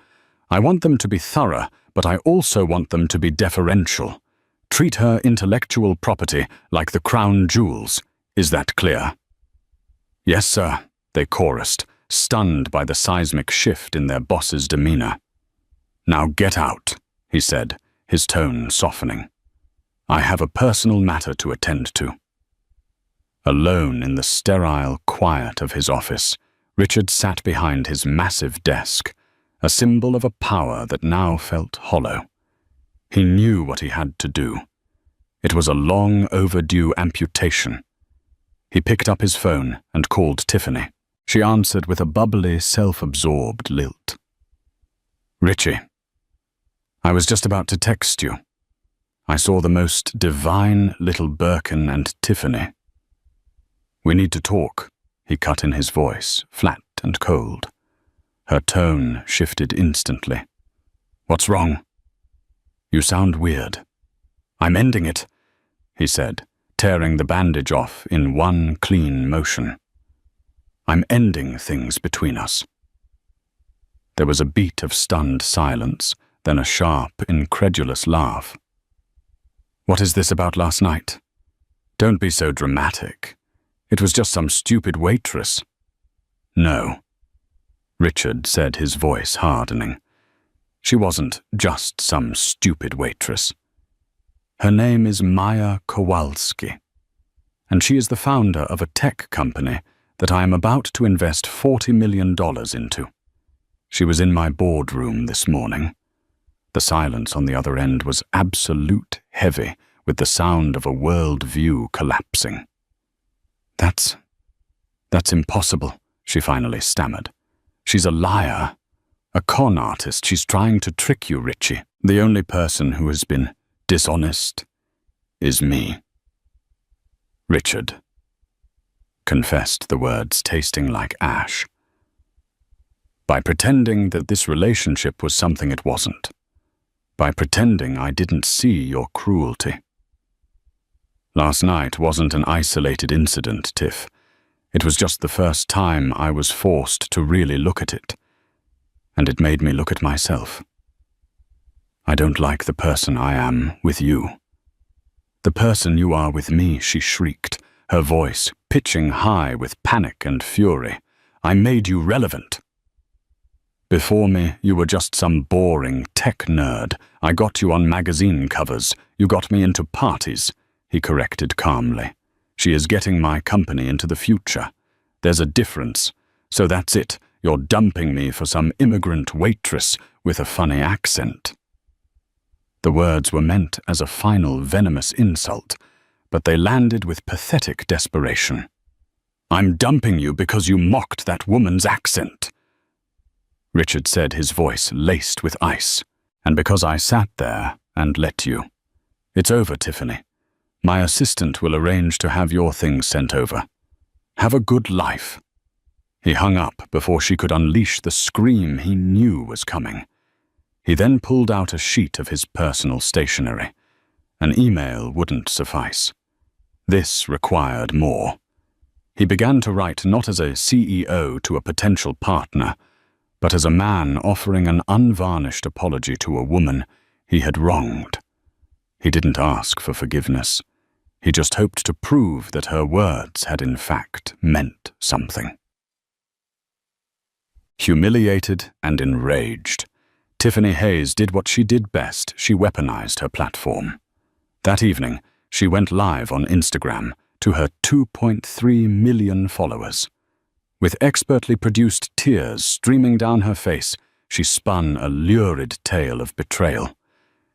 Speaker 1: I want them to be thorough, but I also want them to be deferential. Treat her intellectual property like the crown jewels. Is that clear?" "Yes, sir," they chorused, stunned by the seismic shift in their boss's demeanor. "Now get out," he said, his tone softening. "I have a personal matter to attend to." Alone in the sterile quiet of his office, Richard sat behind his massive desk, a symbol of a power that now felt hollow. He knew what he had to do. It was a long overdue amputation. He picked up his phone and called Tiffany. She answered with a bubbly, self-absorbed lilt. "Richie, I was just about to text you. I saw the most divine little Birkin and Tiffany." "We need to talk," he cut in his voice, flat and cold. Her tone shifted instantly. "What's wrong?" "You sound weird." "I'm ending it," he said, tearing the bandage off in one clean motion. "I'm ending things between us." There was a beat of stunned silence, then a sharp, incredulous laugh. "What is this about last night? Don't be so dramatic. It was just some stupid waitress." "No," Richard said, his voice hardening. "She wasn't just some stupid waitress. Her name is Maya Kowalski, and she is the founder of a tech company that I am about to invest $40 million into. She was in my boardroom this morning." The silence on the other end was absolute heavy, with the sound of a world view collapsing. That's impossible," she finally stammered. "She's a liar, a con artist. She's trying to trick you, Richie. The only person who has been dishonest is me." "Richard," confessed the words tasting like ash. "By pretending that this relationship was something it wasn't. By pretending I didn't see your cruelty. Last night wasn't an isolated incident, Tiff. It was just the first time I was forced to really look at it. And it made me look at myself. I don't like the person I am with you." "The person you are with me," she shrieked, her voice pitching high with panic and fury. "I made you relevant. Before me, you were just some boring tech nerd. I got you on magazine covers. You got me into parties," he corrected calmly. "She is getting my company into the future. There's a difference. So that's it. You're dumping me for some immigrant waitress with a funny accent." The words were meant as a final venomous insult, but they landed with pathetic desperation. "I'm dumping you because you mocked that woman's accent," Richard said, his voice laced with ice. "And because I sat there and let you. It's over, Tiffany. My assistant will arrange to have your things sent over. Have a good life." He hung up before she could unleash the scream he knew was coming. He then pulled out a sheet of his personal stationery. An email wouldn't suffice. This required more. He began to write not as a CEO to a potential partner, but as a man offering an unvarnished apology to a woman he had wronged. He didn't ask for forgiveness. He just hoped to prove that her words had in fact meant something. Humiliated and enraged, Tiffany Hayes did what she did best. She weaponized her platform. That evening, she went live on Instagram to her 2.3 million followers. With expertly produced tears streaming down her face, she spun a lurid tale of betrayal.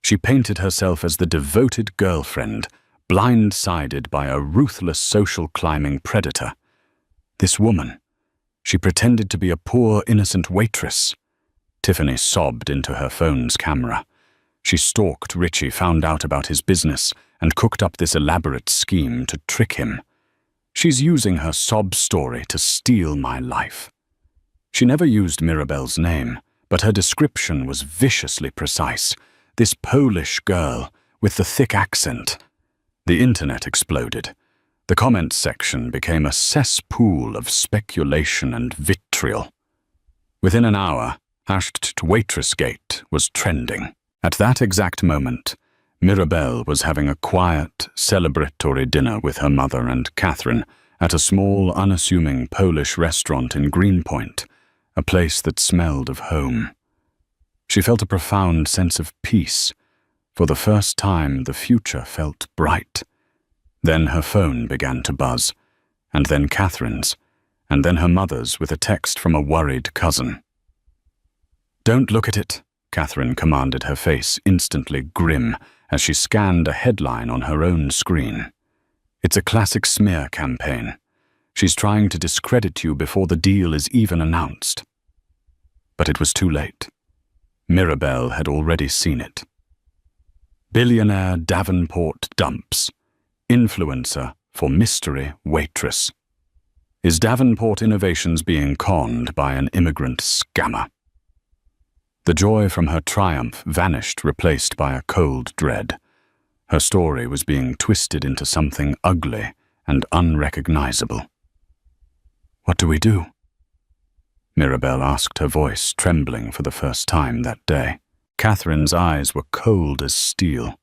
Speaker 1: She painted herself as the devoted girlfriend, blindsided by a ruthless social climbing predator. This woman, she pretended to be a poor, innocent waitress. Tiffany sobbed into her phone's camera. She stalked Richie, found out about his business, and cooked up this elaborate scheme to trick him. She's using her sob story to steal my life. She never used Mirabelle's name, but her description was viciously precise. This Polish girl with the thick accent. The internet exploded. The comments section became a cesspool of speculation and vitriol. Within an hour, #WaitressGate was trending. At that exact moment, Mirabelle was having a quiet, celebratory dinner with her mother and Catherine at a small, unassuming Polish restaurant in Greenpoint, a place that smelled of home. She felt a profound sense of peace. For the first time, the future felt bright. Then her phone began to buzz, and then Catherine's, and then her mother's with a text from a worried cousin. "Don't look at it," Catherine commanded, her face instantly grim as she scanned a headline on her own screen. "It's a classic smear campaign. She's trying to discredit you before the deal is even announced." But it was too late. Mirabelle had already seen it. Billionaire Davenport dumps. Influencer for mystery waitress. Is Davenport Innovations being conned by an immigrant scammer? The joy from her triumph vanished, replaced by a cold dread. Her story was being twisted into something ugly and unrecognizable. "What do we do?" Mirabelle asked, her voice trembling for the first time that day. Catherine's eyes were cold as steel.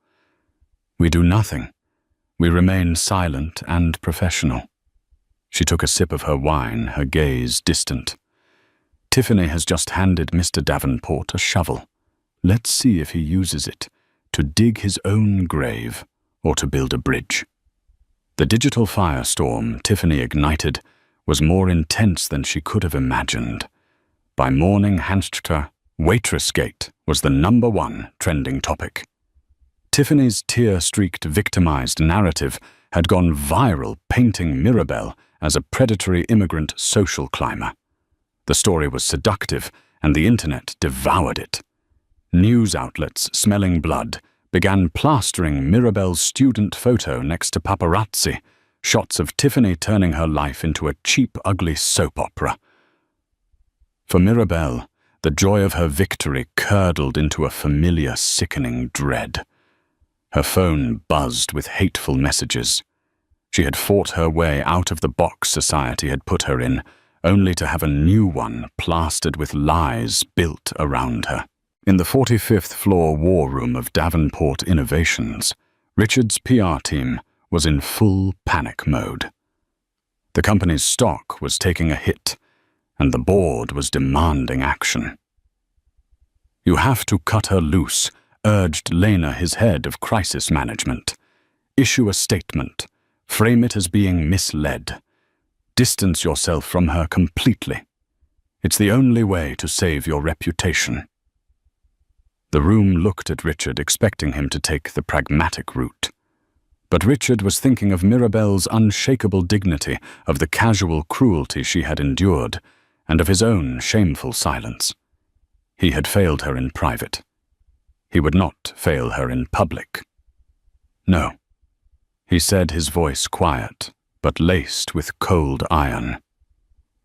Speaker 1: "We do nothing. We remain silent and professional." She took a sip of her wine, her gaze distant. "Tiffany has just handed Mr. Davenport a shovel. Let's see if he uses it to dig his own grave or to build a bridge." The digital firestorm Tiffany ignited was more intense than she could have imagined. By morning, #WaitressGate was the #1 trending topic. Tiffany's tear-streaked, victimized narrative had gone viral, painting Mirabelle as a predatory immigrant social climber. The story was seductive, and the internet devoured it. News outlets, smelling blood, began plastering Mirabelle's student photo next to paparazzi, shots of Tiffany turning her life into a cheap, ugly soap opera. For Mirabelle, the joy of her victory curdled into a familiar, sickening dread. Her phone buzzed with hateful messages. She had fought her way out of the box society had put her in, only to have a new one plastered with lies built around her. In the 45th floor war room of Davenport Innovations, Richard's PR team was in full panic mode. The company's stock was taking a hit, and the board was demanding action. "You have to cut her loose," urged Lena, his head of crisis management. "Issue a statement. Frame it as being misled. Distance yourself from her completely. It's the only way to save your reputation." The room looked at Richard, expecting him to take the pragmatic route. But Richard was thinking of Mirabelle's unshakable dignity, of the casual cruelty she had endured, and of his own shameful silence. He had failed her in private. He would not fail her in public. "No," he said, his voice quiet, but laced with cold iron.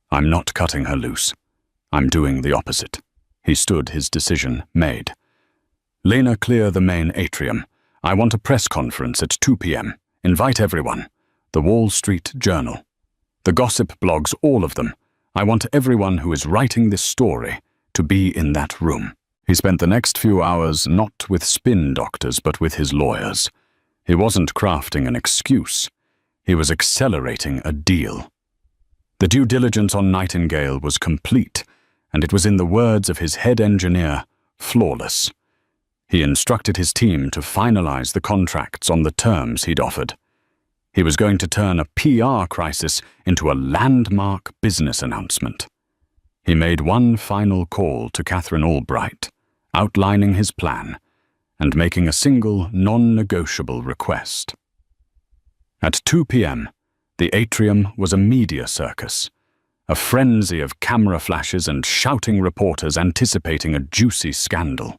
Speaker 1: "I'm not cutting her loose. I'm doing the opposite." He stood, his decision made. "Lena, clear the main atrium. I want a press conference at 2 p.m. Invite everyone. The Wall Street Journal. The gossip blogs, all of them. I want everyone who is writing this story to be in that room." He spent the next few hours not with spin doctors, but with his lawyers. He wasn't crafting an excuse. He was accelerating a deal. The due diligence on Nightingale was complete, and it was in the words of his head engineer, flawless. He instructed his team to finalize the contracts on the terms he'd offered. He was going to turn a PR crisis into a landmark business announcement. He made one final call to Catherine Albright, outlining his plan and making a single non-negotiable request. At 2 p.m., the atrium was a media circus, a frenzy of camera flashes and shouting reporters anticipating a juicy scandal.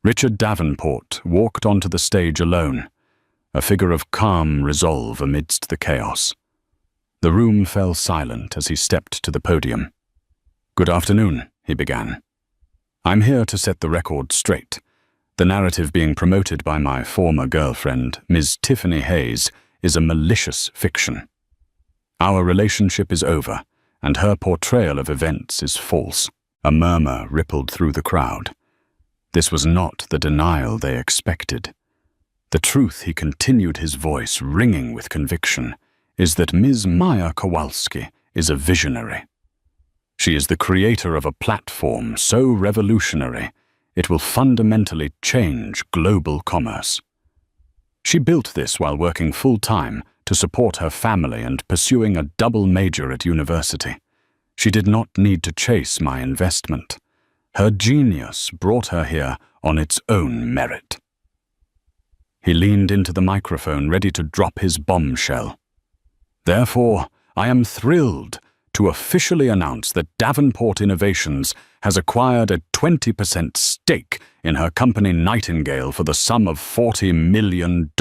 Speaker 1: Richard Davenport walked onto the stage alone, a figure of calm resolve amidst the chaos. The room fell silent as he stepped to the podium. "Good afternoon," he began. "I'm here to set the record straight. The narrative being promoted by my former girlfriend, Ms. Tiffany Hayes, is a malicious fiction. Our relationship is over, and her portrayal of events is false." A murmur rippled through the crowd. This was not the denial they expected. The truth, he continued, his voice ringing with conviction, is that Ms. Maya Kowalski is a visionary. She is the creator of a platform so revolutionary it will fundamentally change global commerce. She built this while working full-time to support her family and pursuing a double major at university. She did not need to chase my investment. Her genius brought her here on its own merit. He leaned into the microphone, ready to drop his bombshell. "Therefore, I am thrilled to officially announce that Davenport Innovations has acquired a 20% stake in her company Nightingale for the sum of $40 million.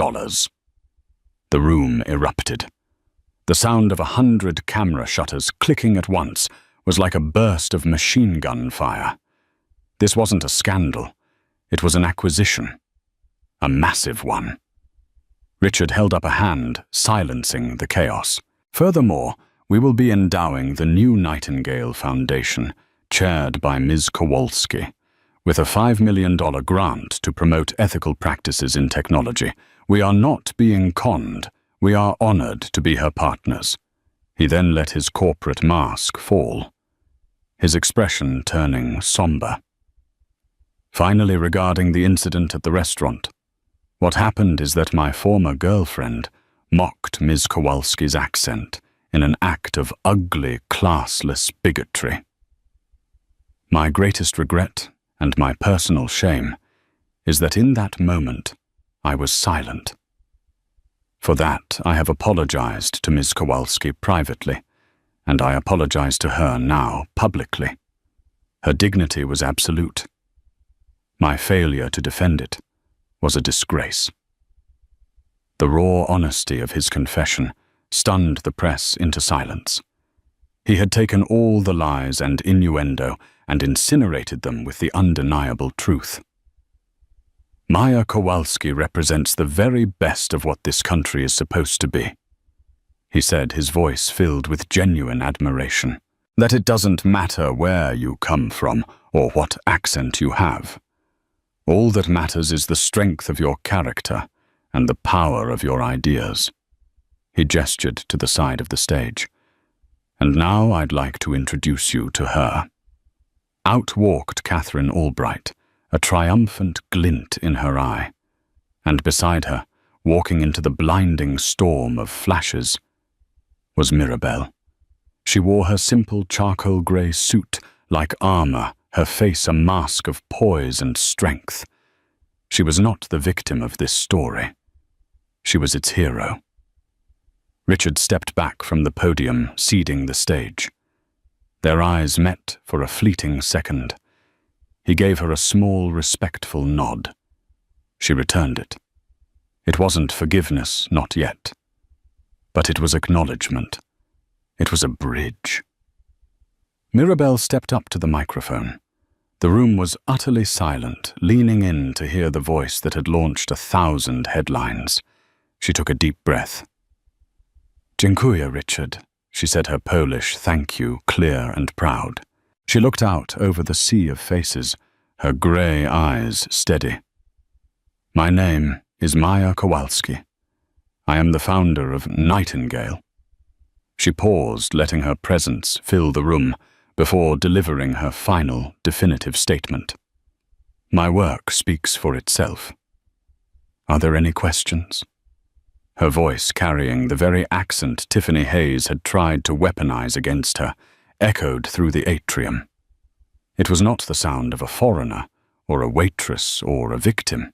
Speaker 1: The room erupted. The sound of 100 camera shutters clicking at once was like a burst of machine gun fire. This wasn't a scandal. It was an acquisition. A massive one. Richard held up a hand, silencing the chaos. "Furthermore, we will be endowing the new Nightingale Foundation, chaired by Ms. Kowalski, with a $5 million grant to promote ethical practices in technology. We are not being conned. We are honored to be her partners." He then let his corporate mask fall, his expression turning somber. "Finally, regarding the incident at the restaurant, what happened is that my former girlfriend mocked Ms. Kowalski's accent in an act of ugly, classless bigotry. My greatest regret and my personal shame is that in that moment I was silent. For that, I have apologized to Ms. Kowalski privately, and I apologize to her now publicly. Her dignity was absolute. My failure to defend it was a disgrace." The raw honesty of his confession stunned the press into silence. He had taken all the lies and innuendo and incinerated them with the undeniable truth. "Maya Kowalski represents the very best of what this country is supposed to be," he said, his voice filled with genuine admiration. "That it doesn't matter where you come from or what accent you have. All that matters is the strength of your character and the power of your ideas." He gestured to the side of the stage. "And now I'd like to introduce you to her." Out walked Catherine Albright, a triumphant glint in her eye, and beside her, walking into the blinding storm of flashes, was Mirabelle. She wore her simple charcoal grey suit like armor, her face a mask of poise and strength. She was not the victim of this story. She was its hero. Richard stepped back from the podium, ceding the stage. Their eyes met for a fleeting second. He gave her a small, respectful nod. She returned it. It wasn't forgiveness, not yet. But it was acknowledgement. It was a bridge. Mirabelle stepped up to the microphone. The room was utterly silent, leaning in to hear the voice that had launched 1,000 headlines. She took a deep breath. "Dziękuję, Richard," she said, her Polish thank you clear and proud. She looked out over the sea of faces, her grey eyes steady. "My name is Maya Kowalski. I am the founder of Nightingale." She paused, letting her presence fill the room, before delivering her final, definitive statement. "My work speaks for itself. Are there any questions?" Her voice, carrying the very accent Tiffany Hayes had tried to weaponize against her, echoed through the atrium. It was not the sound of a foreigner, or a waitress, or a victim.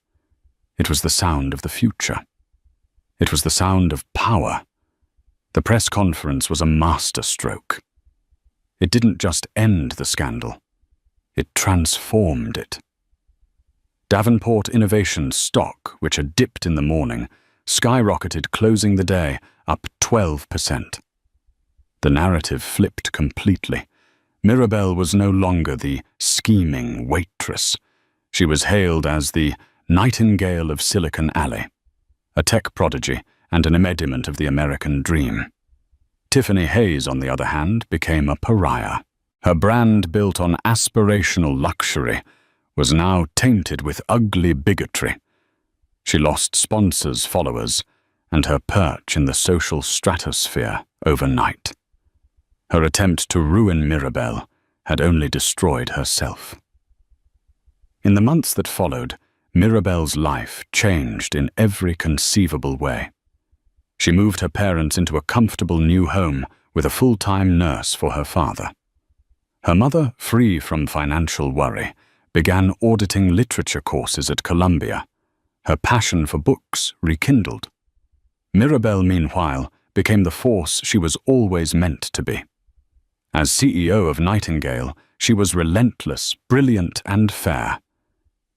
Speaker 1: It was the sound of the future. It was the sound of power. The press conference was a masterstroke. It didn't just end the scandal. It transformed it. Davenport Innovations stock, which had dipped in the morning, skyrocketed, closing the day up 12%. The narrative flipped completely. Mirabelle was no longer the scheming waitress. She was hailed as the Nightingale of Silicon Alley, a tech prodigy and an embodiment of the American dream. Tiffany Hayes, on the other hand, became a pariah. Her brand, built on aspirational luxury, was now tainted with ugly bigotry. She lost sponsors, followers, and her perch in the social stratosphere overnight. Her attempt to ruin Mirabelle had only destroyed herself. In the months that followed, Mirabelle's life changed in every conceivable way. She moved her parents into a comfortable new home with a full-time nurse for her father. Her mother, free from financial worry, began auditing literature courses at Columbia. Her passion for books rekindled. Mirabelle, meanwhile, became the force she was always meant to be. As CEO of Nightingale, she was relentless, brilliant, and fair.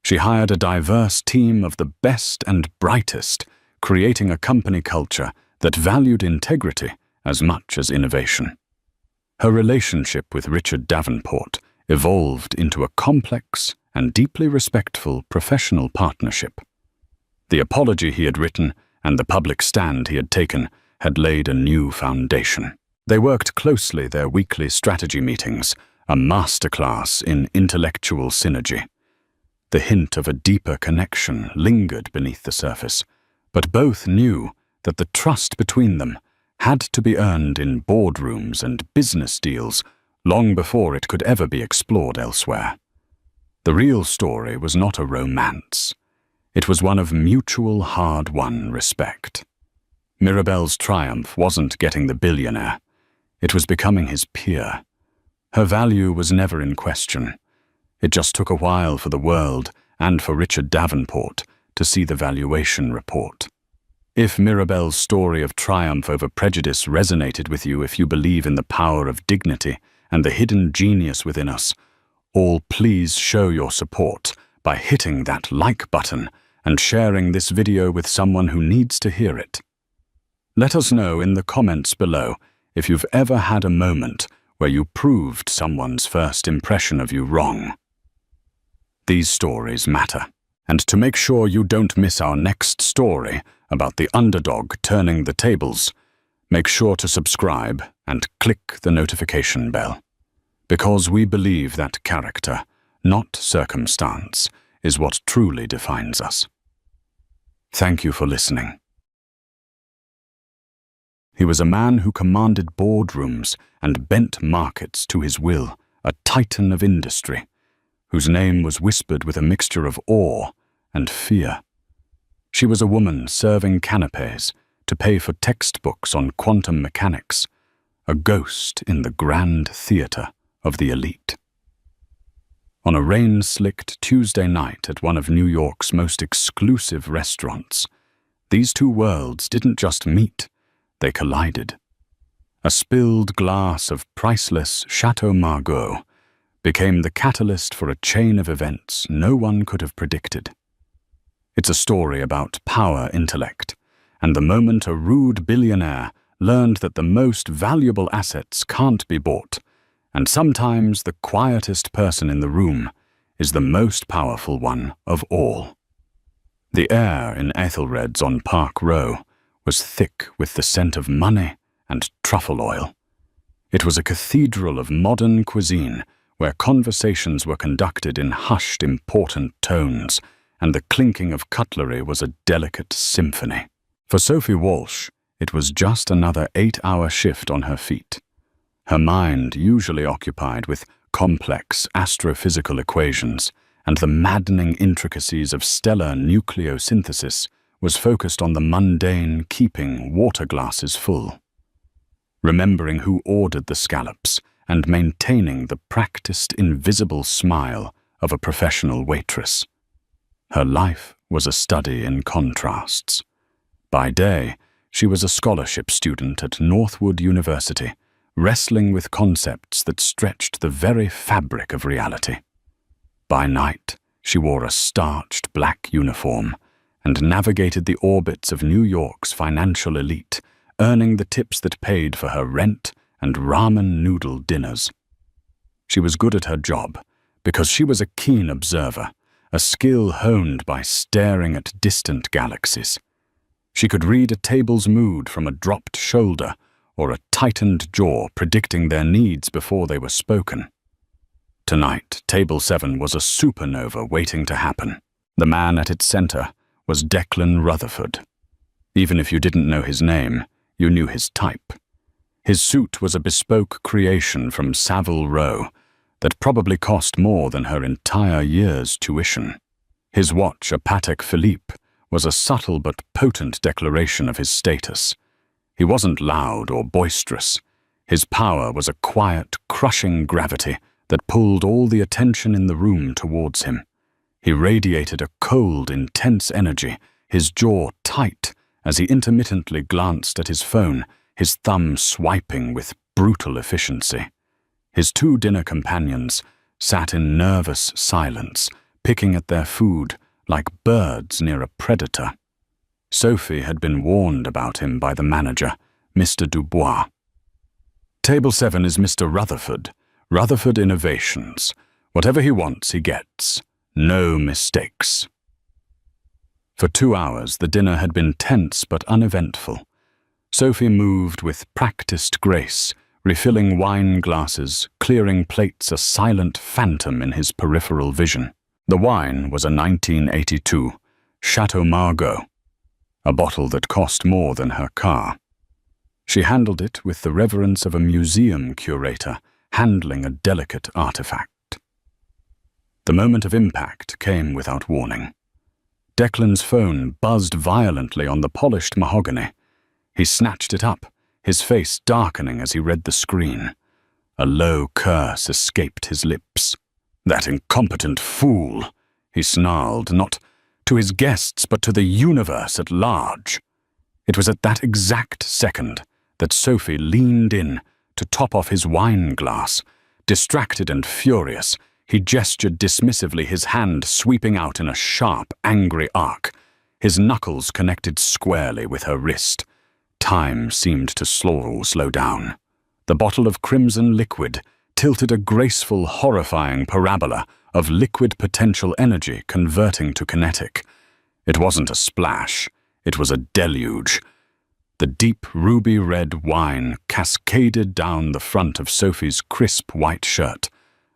Speaker 1: She hired a diverse team of the best and brightest, creating a company culture that valued integrity as much as innovation. Her relationship with Richard Davenport evolved into a complex and deeply respectful professional partnership. The apology he had written and the public stand he had taken had laid a new foundation. They worked closely, their weekly strategy meetings, a masterclass in intellectual synergy. The hint of a deeper connection lingered beneath the surface, but both knew that the trust between them had to be earned in boardrooms and business deals long before it could ever be explored elsewhere. The real story was not a romance. It was one of mutual, hard-won respect. Mirabelle's triumph wasn't getting the billionaire. It was becoming his peer. Her value was never in question. It just took a while for the world and for Richard Davenport to see the valuation report. If Mirabelle's story of triumph over prejudice resonated with you, if you believe in the power of dignity and the hidden genius within us, all please show your support by hitting that like button and sharing this video with someone who needs to hear it. Let us know in the comments below if you've ever had a moment where you proved someone's first impression of you wrong. These stories matter, and to make sure you don't miss our next story about the underdog turning the tables, make sure to subscribe and click the notification bell, because we believe that character, not circumstance, is what truly defines us. Thank you for listening. He was a man who commanded boardrooms and bent markets to his will, a titan of industry, whose name was whispered with a mixture of awe and fear. She was a woman serving canapés to pay for textbooks on quantum mechanics, a ghost in the grand theater of the elite. On a rain-slicked Tuesday night at one of New York's most exclusive restaurants, these two worlds didn't just meet, they collided. A spilled glass of priceless Chateau Margaux became the catalyst for a chain of events no one could have predicted. It's a story about power intellect, and the moment a rude billionaire learned that the most valuable assets can't be bought, and sometimes the quietest person in the room is the most powerful one of all. The air in Ethelred's on Park Row was thick with the scent of money and truffle oil. It was a cathedral of modern cuisine where conversations were conducted in hushed, important tones, and the clinking of cutlery was a delicate symphony. For Sophie Walsh, it was just another 8-hour shift on her feet. Her mind, usually occupied with complex astrophysical equations and the maddening intricacies of stellar nucleosynthesis, was focused on the mundane keeping water glasses full, remembering who ordered the scallops and maintaining the practiced invisible smile of a professional waitress. Her life was a study in contrasts. By day, she was a scholarship student at Northwood University, wrestling with concepts that stretched the very fabric of reality. By night, she wore a starched black uniform and navigated the orbits of New York's financial elite, earning the tips that paid for her rent and ramen noodle dinners. She was good at her job because she was a keen observer, a skill honed by staring at distant galaxies. She could read a table's mood from a dropped shoulder or a tightened jaw, predicting their needs before they were spoken. Tonight, Table 7 was a supernova waiting to happen. The man at its center was Declan Rutherford. Even if you didn't know his name, you knew his type. His suit was a bespoke creation from Savile Row that probably cost more than her entire year's tuition. His watch, a Patek Philippe, was a subtle but potent declaration of his status. He wasn't loud or boisterous. His power was a quiet, crushing gravity that pulled all the attention in the room towards him. He radiated a cold, intense energy, his jaw tight as he intermittently glanced at his phone, his thumb swiping with brutal efficiency. His two dinner companions sat in nervous silence, picking at their food like birds near a predator. Sophie had been warned about him by the manager, Mr. Dubois. Table 7 is Mr. Rutherford. Rutherford Innovations. Whatever he wants, he gets. No mistakes. For 2 hours, the dinner had been tense but uneventful. Sophie moved with practiced grace, refilling wine glasses, clearing plates, a silent phantom in his peripheral vision. The wine was a 1982 Chateau Margaux, a bottle that cost more than her car. She handled it with the reverence of a museum curator handling a delicate artifact. The moment of impact came without warning. Declan's phone buzzed violently on the polished mahogany. He snatched it up, his face darkening as he read the screen. A low curse escaped his lips. "That incompetent fool," he snarled, not to his guests but to the universe at large. It was at that exact second that Sophie leaned in to top off his wine glass. Distracted and furious, he gestured dismissively, his hand sweeping out in a sharp, angry arc. His knuckles connected squarely with her wrist. Time seemed to slow down. The bottle of crimson liquid tilted a graceful, horrifying parabola of liquid potential energy converting to kinetic. It wasn't a splash, it was a deluge. The deep ruby-red wine cascaded down the front of Sophie's crisp white shirt,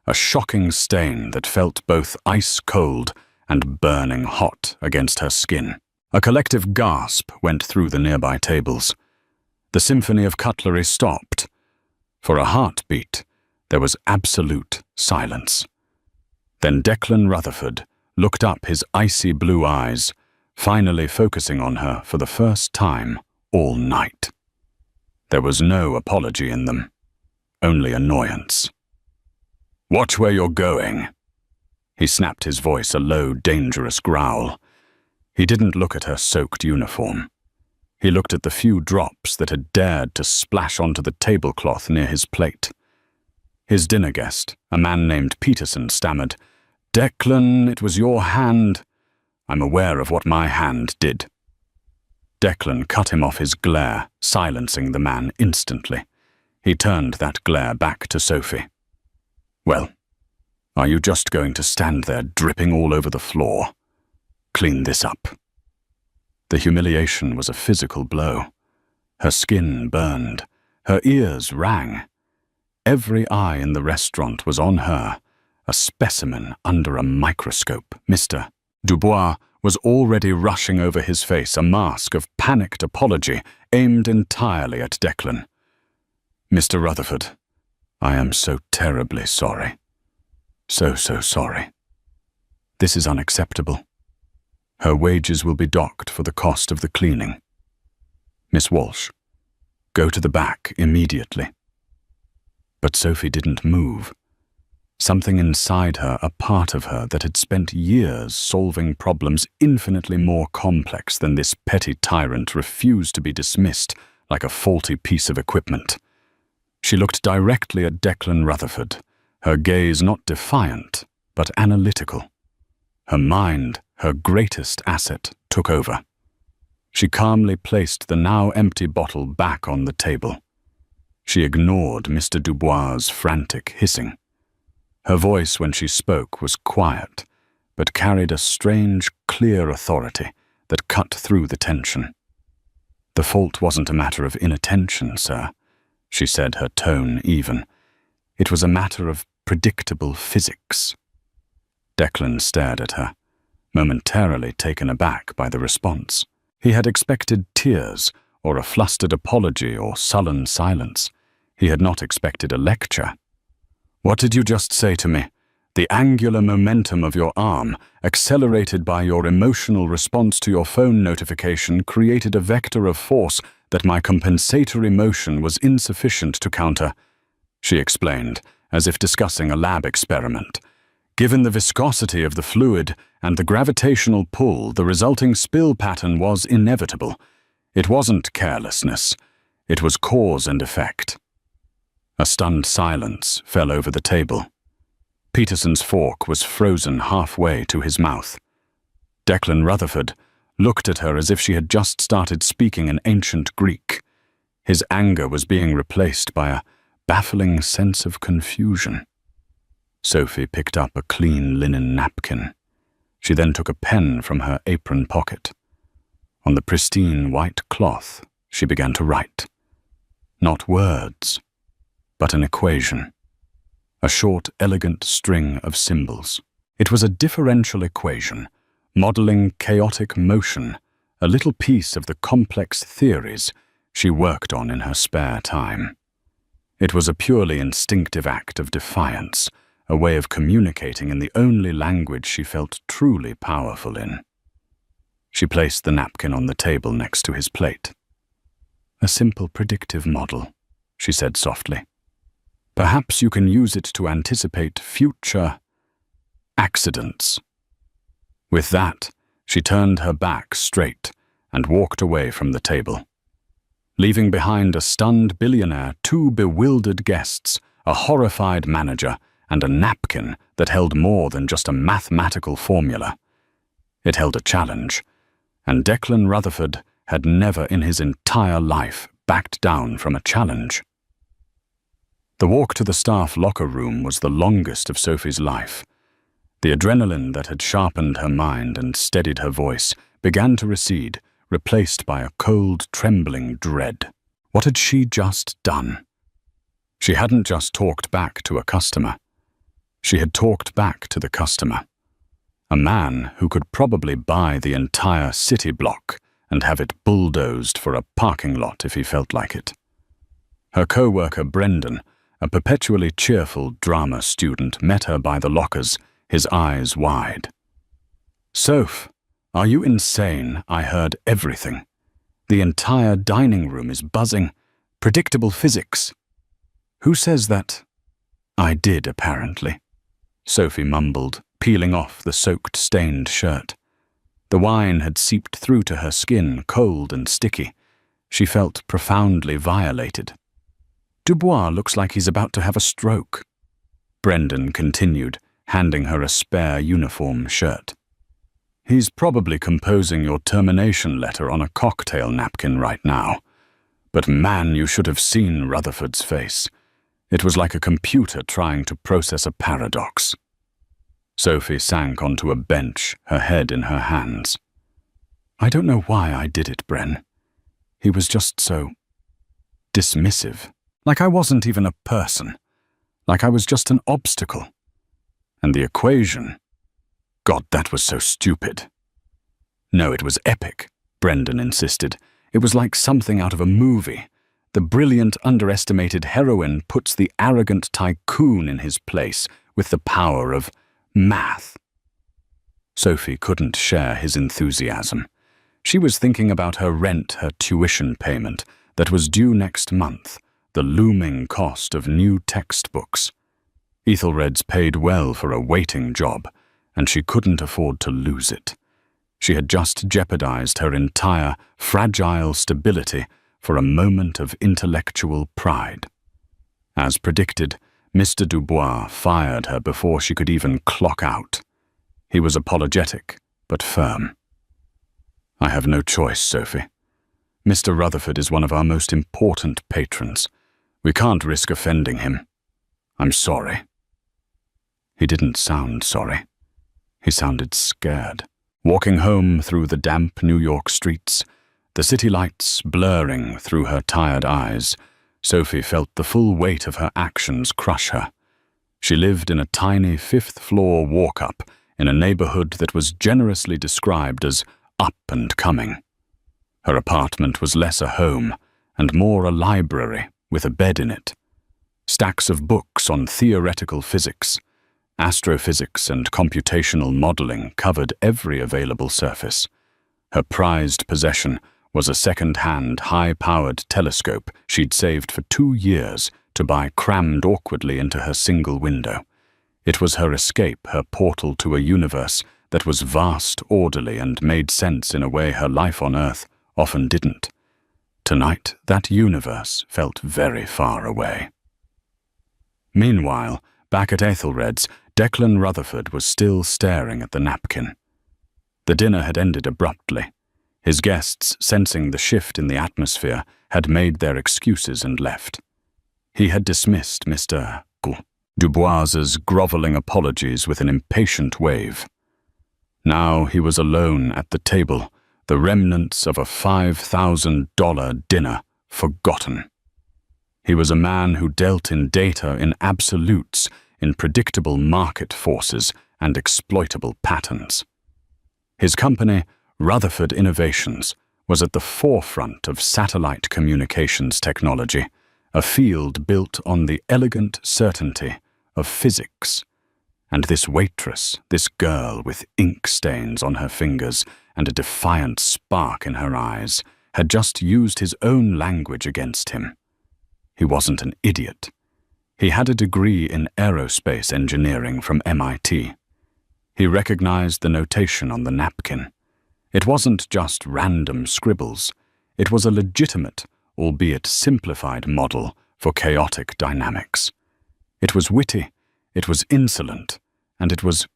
Speaker 1: a shocking stain that felt both ice-cold and burning hot against her skin. A collective gasp went through the nearby tables. The symphony of cutlery stopped. For a heartbeat, there was absolute silence. Then Declan Rutherford looked up, his icy blue eyes finally focusing on her for the first time all night. There was no apology in them, only annoyance. "Watch where you're going." He snapped his voice, a low, dangerous growl. He didn't look at her soaked uniform. He looked at the few drops that had dared to splash onto the tablecloth near his plate. His dinner guest, a man named Peterson, stammered, "Declan, it was your hand." "I'm aware of what my hand did." Declan cut him off his glare, silencing the man instantly. He turned that glare back to Sophie. "Well, are you just going to stand there dripping all over the floor? Clean this up." The humiliation was a physical blow. Her skin burned. Her ears rang. Every eye in the restaurant was on her, a specimen under a microscope. Mr. Dubois was already rushing over his face, a mask of panicked apology aimed entirely at Declan. "Mr. Rutherford, I am so terribly sorry. So sorry. This is unacceptable. Her wages will be docked for the cost of the cleaning. Miss Walsh, go to the back immediately. But Sophie didn't move. Something inside her, a part of her that had spent years solving problems infinitely more complex than this petty tyrant, refused to be dismissed like a faulty piece of equipment. She looked directly at Declan Rutherford, her gaze not defiant, but analytical. Her mind, her greatest asset, took over. She calmly placed the now empty bottle back on the table. She ignored Mr. Dubois' frantic hissing. Her voice when she spoke was quiet, but carried a strange, clear authority that cut through the tension. The fault wasn't a matter of inattention, sir, she said, her tone even. It was a matter of predictable physics. Declan stared at her, momentarily taken aback by the response. He had expected tears, or a flustered apology, or sullen silence. He had not expected a lecture. What did you just say to me? The angular momentum of your arm, accelerated by your emotional response to your phone notification, created a vector of force that my compensatory motion was insufficient to counter, she explained, as if discussing a lab experiment. Given the viscosity of the fluid and the gravitational pull, the resulting spill pattern was inevitable. It wasn't carelessness. It was cause and effect. A stunned silence fell over the table. Peterson's fork was frozen halfway to his mouth. Declan Rutherford looked at her as if she had just started speaking in ancient Greek. His anger was being replaced by a baffling sense of confusion. Sophie picked up a clean linen napkin. She then took a pen from her apron pocket. On the pristine white cloth, she began to write. Not words, but an equation. A short, elegant string of symbols. It was a differential equation, modeling chaotic motion, a little piece of the complex theories she worked on in her spare time. It was a purely instinctive act of defiance, a way of communicating in the only language she felt truly powerful in. She placed the napkin on the table next to his plate. A simple predictive model, she said softly. Perhaps you can use it to anticipate future accidents. With that, she turned her back straight and walked away from the table, leaving behind a stunned billionaire, two bewildered guests, a horrified manager, and a napkin that held more than just a mathematical formula. It held a challenge, and Declan Rutherford had never in his entire life backed down from a challenge. The walk to the staff locker room was the longest of Sophie's life. The adrenaline that had sharpened her mind and steadied her voice began to recede, replaced by a cold, trembling dread. What had she just done? She hadn't just talked back to a customer. She had talked back to the customer. A man who could probably buy the entire city block and have it bulldozed for a parking lot if he felt like it. Her co-worker Brendan, a perpetually cheerful drama student, met her by the lockers, his eyes wide. "Soph, are you insane? I heard everything. The entire dining room is buzzing. Predictable physics." "Who says that?" "I did, apparently," Sophie mumbled, peeling off the soaked, stained shirt. The wine had seeped through to her skin, cold and sticky. She felt profoundly violated. "Dubois looks like he's about to have a stroke," Brendan continued, handing her a spare uniform shirt. "He's probably composing your termination letter on a cocktail napkin right now. But man, you should have seen Rutherford's face. It was like a computer trying to process a paradox." Sophie sank onto a bench, her head in her hands. "I don't know why I did it, Bren. He was just so dismissive. Like I wasn't even a person. Like I was just an obstacle. And the equation, God, that was so stupid." "No, it was epic," Brendan insisted. "It was like something out of a movie. The brilliant, underestimated heroine puts the arrogant tycoon in his place with the power of math. Sophie couldn't share his enthusiasm. She was thinking about her rent, her tuition payment that was due next month, the looming cost of new textbooks. Ethelred's paid well for a waiting job, and she couldn't afford to lose it. She had just jeopardized her entire, fragile stability for a moment of intellectual pride. As predicted, Mr. Dubois fired her before she could even clock out. He was apologetic, but firm. "I have no choice, Sophie. Mr. Rutherford is one of our most important patrons. We can't risk offending him. I'm sorry." He didn't sound sorry. He sounded scared. Walking home through the damp New York streets, the city lights blurring through her tired eyes, Sophie felt the full weight of her actions crush her. She lived in a tiny fifth-floor walk-up in a neighborhood that was generously described as up and coming. Her apartment was less a home and more a library with a bed in it. Stacks of books on theoretical physics, astrophysics and computational modeling covered every available surface. Her prized possession was a second-hand, high-powered telescope she'd saved for 2 years to buy crammed awkwardly into her single window. It was her escape, her portal to a universe that was vast, orderly, and made sense in a way her life on Earth often didn't. Tonight, that universe felt very far away. Meanwhile, back at Ethelred's, Declan Rutherford was still staring at the napkin. The dinner had ended abruptly. His guests, sensing the shift in the atmosphere, had made their excuses and left. He had dismissed Mr. Dubois's groveling apologies with an impatient wave. Now he was alone at the table, the remnants of a $5,000 dinner forgotten. He was a man who dealt in data, in absolutes, in predictable market forces and exploitable patterns. His company, Rutherford Innovations, was at the forefront of satellite communications technology, a field built on the elegant certainty of physics. And this waitress, this girl with ink stains on her fingers and a defiant spark in her eyes, had just used his own language against him. He wasn't an idiot. He had a degree in aerospace engineering from MIT. He recognized the notation on the napkin. It wasn't just random scribbles. It was a legitimate, albeit simplified model for chaotic dynamics. It was witty, it was insolent, and it was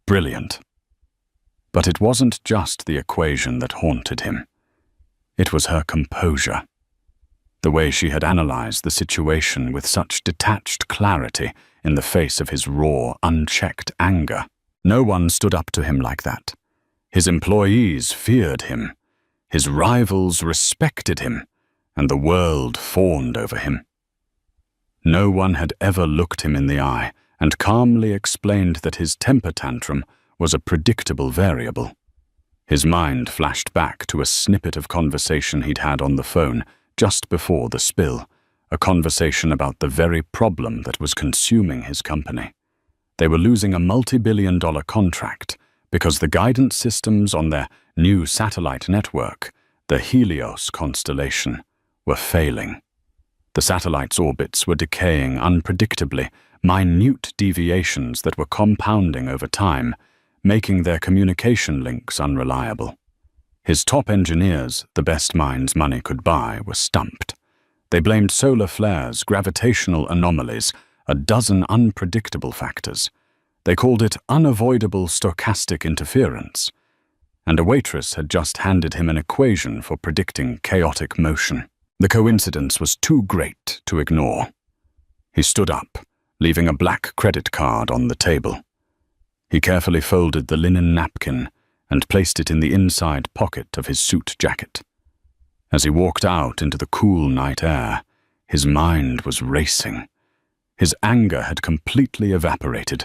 Speaker 1: brilliant. But it wasn't just the equation that haunted him. It was her composure. The way she had analyzed the situation with such detached clarity in the face of his raw, unchecked anger. No one stood up to him like that. His employees feared him. His rivals respected him, and the world fawned over him. No one had ever looked him in the eye and calmly explained that his temper tantrum was a predictable variable. His mind flashed back to a snippet of conversation he'd had on the phone just before the spill, a conversation about the very problem that was consuming his company. They were losing a multi-billion-dollar contract because the guidance systems on their new satellite network, the Helios constellation, were failing. The satellite's orbits were decaying unpredictably, minute deviations that were compounding over time, making their communication links unreliable. His top engineers, the best minds money could buy, were stumped. They blamed solar flares, gravitational anomalies, a dozen unpredictable factors. They called it unavoidable stochastic interference. And a waitress had just handed him an equation for predicting chaotic motion. The coincidence was too great to ignore. He stood up, leaving a black credit card on the table. He carefully folded the linen napkin and placed it in the inside pocket of his suit jacket. As he walked out into the cool night air, his mind was racing. His anger had completely evaporated,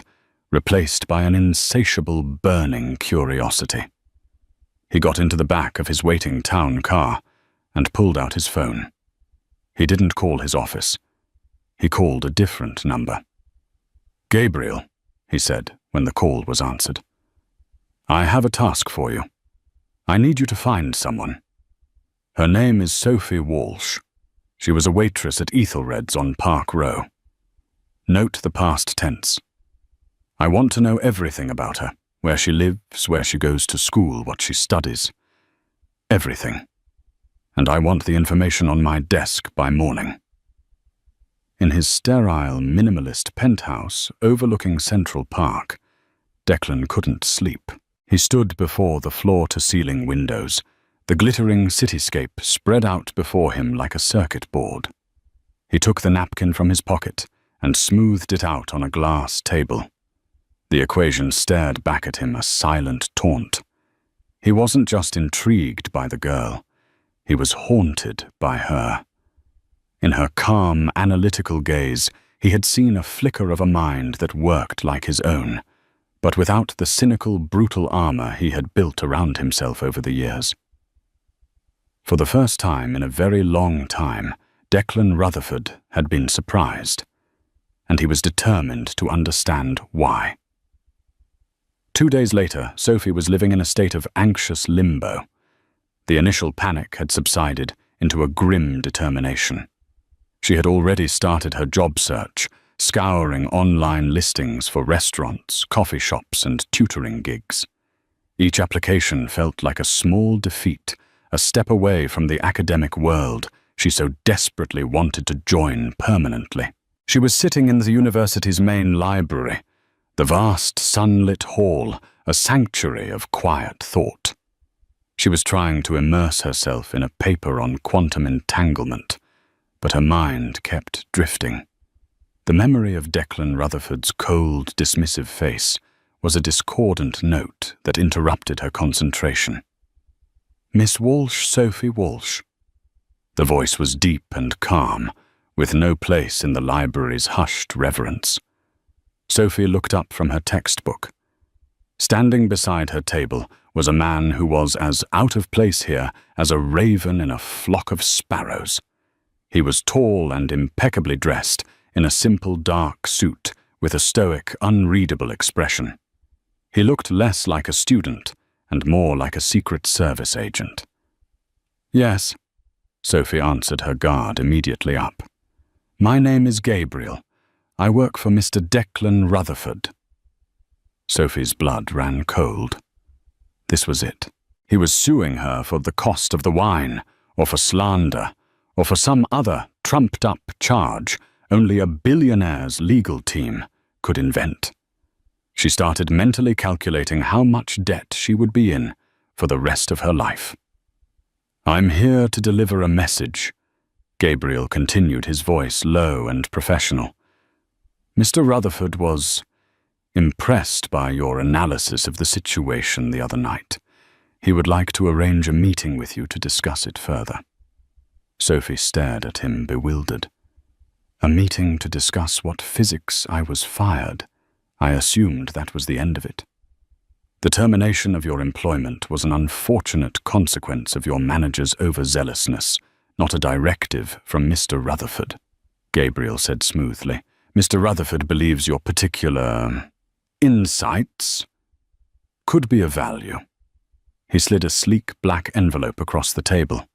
Speaker 1: replaced by an insatiable, burning curiosity. He got into the back of his waiting town car and pulled out his phone. He didn't call his office. He called a different number. "Gabriel," he said when the call was answered. "I have a task for you. I need you to find someone. Her name is Sophie Walsh. She was a waitress at Ethelred's on Park Row. Note the past tense. I want to know everything about her, where she lives, where she goes to school, what she studies. Everything. And I want the information on my desk by morning." In his sterile, minimalist penthouse overlooking Central Park, Declan couldn't sleep. He stood before the floor-to-ceiling windows, the glittering cityscape spread out before him like a circuit board. He took the napkin from his pocket and smoothed it out on a glass table. The equation stared back at him, a silent taunt. He wasn't just intrigued by the girl. He was haunted by her. In her calm, analytical gaze, he had seen a flicker of a mind that worked like his own, but without the cynical, brutal armor he had built around himself over the years. For the first time in a very long time, Declan Rutherford had been surprised, and he was determined to understand why. 2 days later, Sophie was living in a state of anxious limbo. The initial panic had subsided into a grim determination. She had already started her job search, scouring online listings for restaurants, coffee shops, and tutoring gigs. Each application felt like a small defeat, a step away from the academic world she so desperately wanted to join permanently. She was sitting in the university's main library, the vast sunlit hall, a sanctuary of quiet thought. She was trying to immerse herself in a paper on quantum entanglement, but her mind kept drifting. The memory of Declan Rutherford's cold, dismissive face was a discordant note that interrupted her concentration. "Miss Walsh, Sophie Walsh." The voice was deep and calm, with no place in the library's hushed reverence. Sophie looked up from her textbook. Standing beside her table was a man who was as out of place here as a raven in a flock of sparrows. He was tall and impeccably dressed in a simple dark suit with a stoic, unreadable expression. He looked less like a student and more like a Secret Service agent. "Yes," Sophie answered, her guard immediately up. "My name is Gabriel. I work for Mr. Declan Rutherford." Sophie's blood ran cold. This was it. He was suing her for the cost of the wine, or for slander, or for some other trumped-up charge only a billionaire's legal team could invent. She started mentally calculating how much debt she would be in for the rest of her life. "I'm here to deliver a message," Gabriel continued, his voice low and professional. "Mr. Rutherford was impressed by your analysis of the situation the other night. He would like to arrange a meeting with you to discuss it further." Sophie stared at him, bewildered. "A meeting to discuss what physics I was fired? I assumed that was the end of it." "The termination of your employment was an unfortunate consequence of your manager's overzealousness, not a directive from Mr. Rutherford," Gabriel said smoothly. "Mr. Rutherford believes your particular insights could be of value." He slid a sleek black envelope across the table.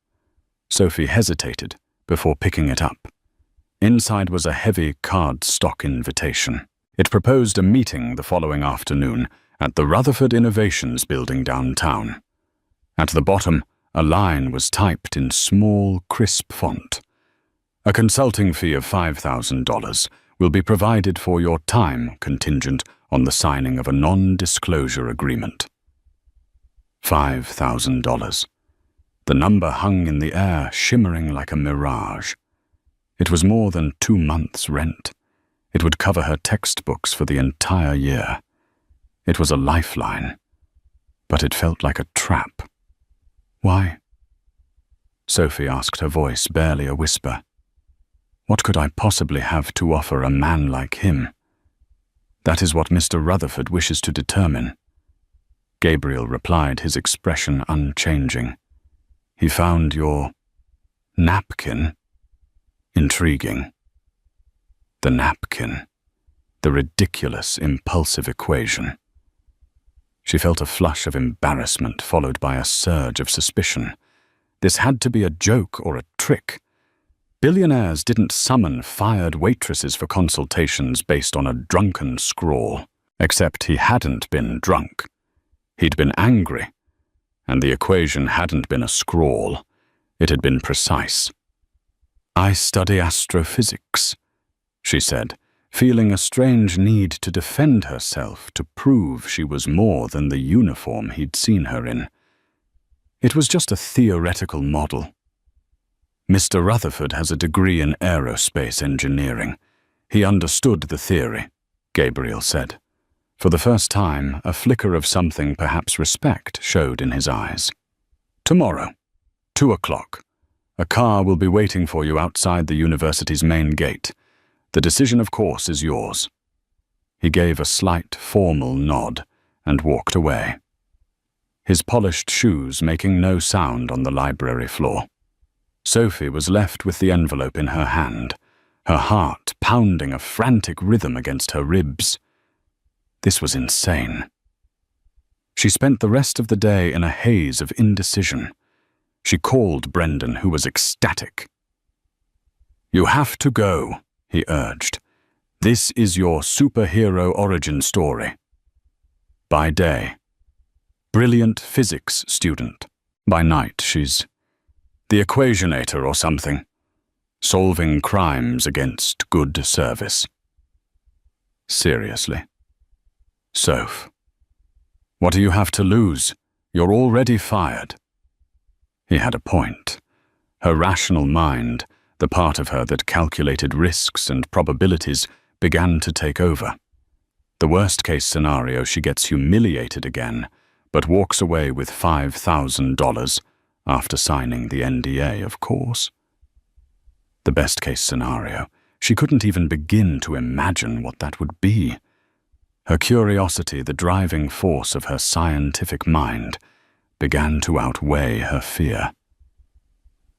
Speaker 1: Sophie hesitated before picking it up. Inside was a heavy cardstock invitation. It proposed a meeting the following afternoon at the Rutherford Innovations building downtown. At the bottom, a line was typed in small, crisp font. "A consulting fee of $5,000 will be provided for your time contingent on the signing of a non-disclosure agreement." $5,000. The number hung in the air, shimmering like a mirage. It was more than 2 months' rent. It would cover her textbooks for the entire year. It was a lifeline, but it felt like a trap. "Why?" Sophie asked, her voice barely a whisper. "What could I possibly have to offer a man like him?" "That is what Mr. Rutherford wishes to determine." Gabriel replied, his expression unchanging. "He found your napkin." Intriguing. The napkin. The ridiculous, impulsive equation. She felt a flush of embarrassment followed by a surge of suspicion. This had to be a joke or a trick. Billionaires didn't summon fired waitresses for consultations based on a drunken scrawl. Except he hadn't been drunk. He'd been angry. And the equation hadn't been a scrawl. It had been precise. "I study astrophysics," she said, feeling a strange need to defend herself, to prove she was more than the uniform he'd seen her in. It was just a theoretical model. "Mr. Rutherford has a degree in aerospace engineering. He understood the theory," Gabriel said. For the first time, a flicker of something, perhaps respect, showed in his eyes. "Tomorrow, 2 o'clock. A car will be waiting for you outside the university's main gate. The decision, of course, is yours." He gave a slight, formal nod and walked away, his polished shoes making no sound on the library floor. Sophie was left with the envelope in her hand, her heart pounding a frantic rhythm against her ribs. This was insane. She spent the rest of the day in a haze of indecision. She called Brendan, who was ecstatic. "You have to go," he urged. "This is your superhero origin story." By day, brilliant physics student. By night, she's the equationator or something, solving crimes against good service. Seriously. "Soph, what do you have to lose? You're already fired." He had a point. Her rational mind, the part of her that calculated risks and probabilities, began to take over. The worst-case scenario, she gets humiliated again, but walks away with $5,000, after signing the NDA, of course. The best-case scenario, she couldn't even begin to imagine what that would be. Her curiosity, the driving force of her scientific mind, began to outweigh her fear.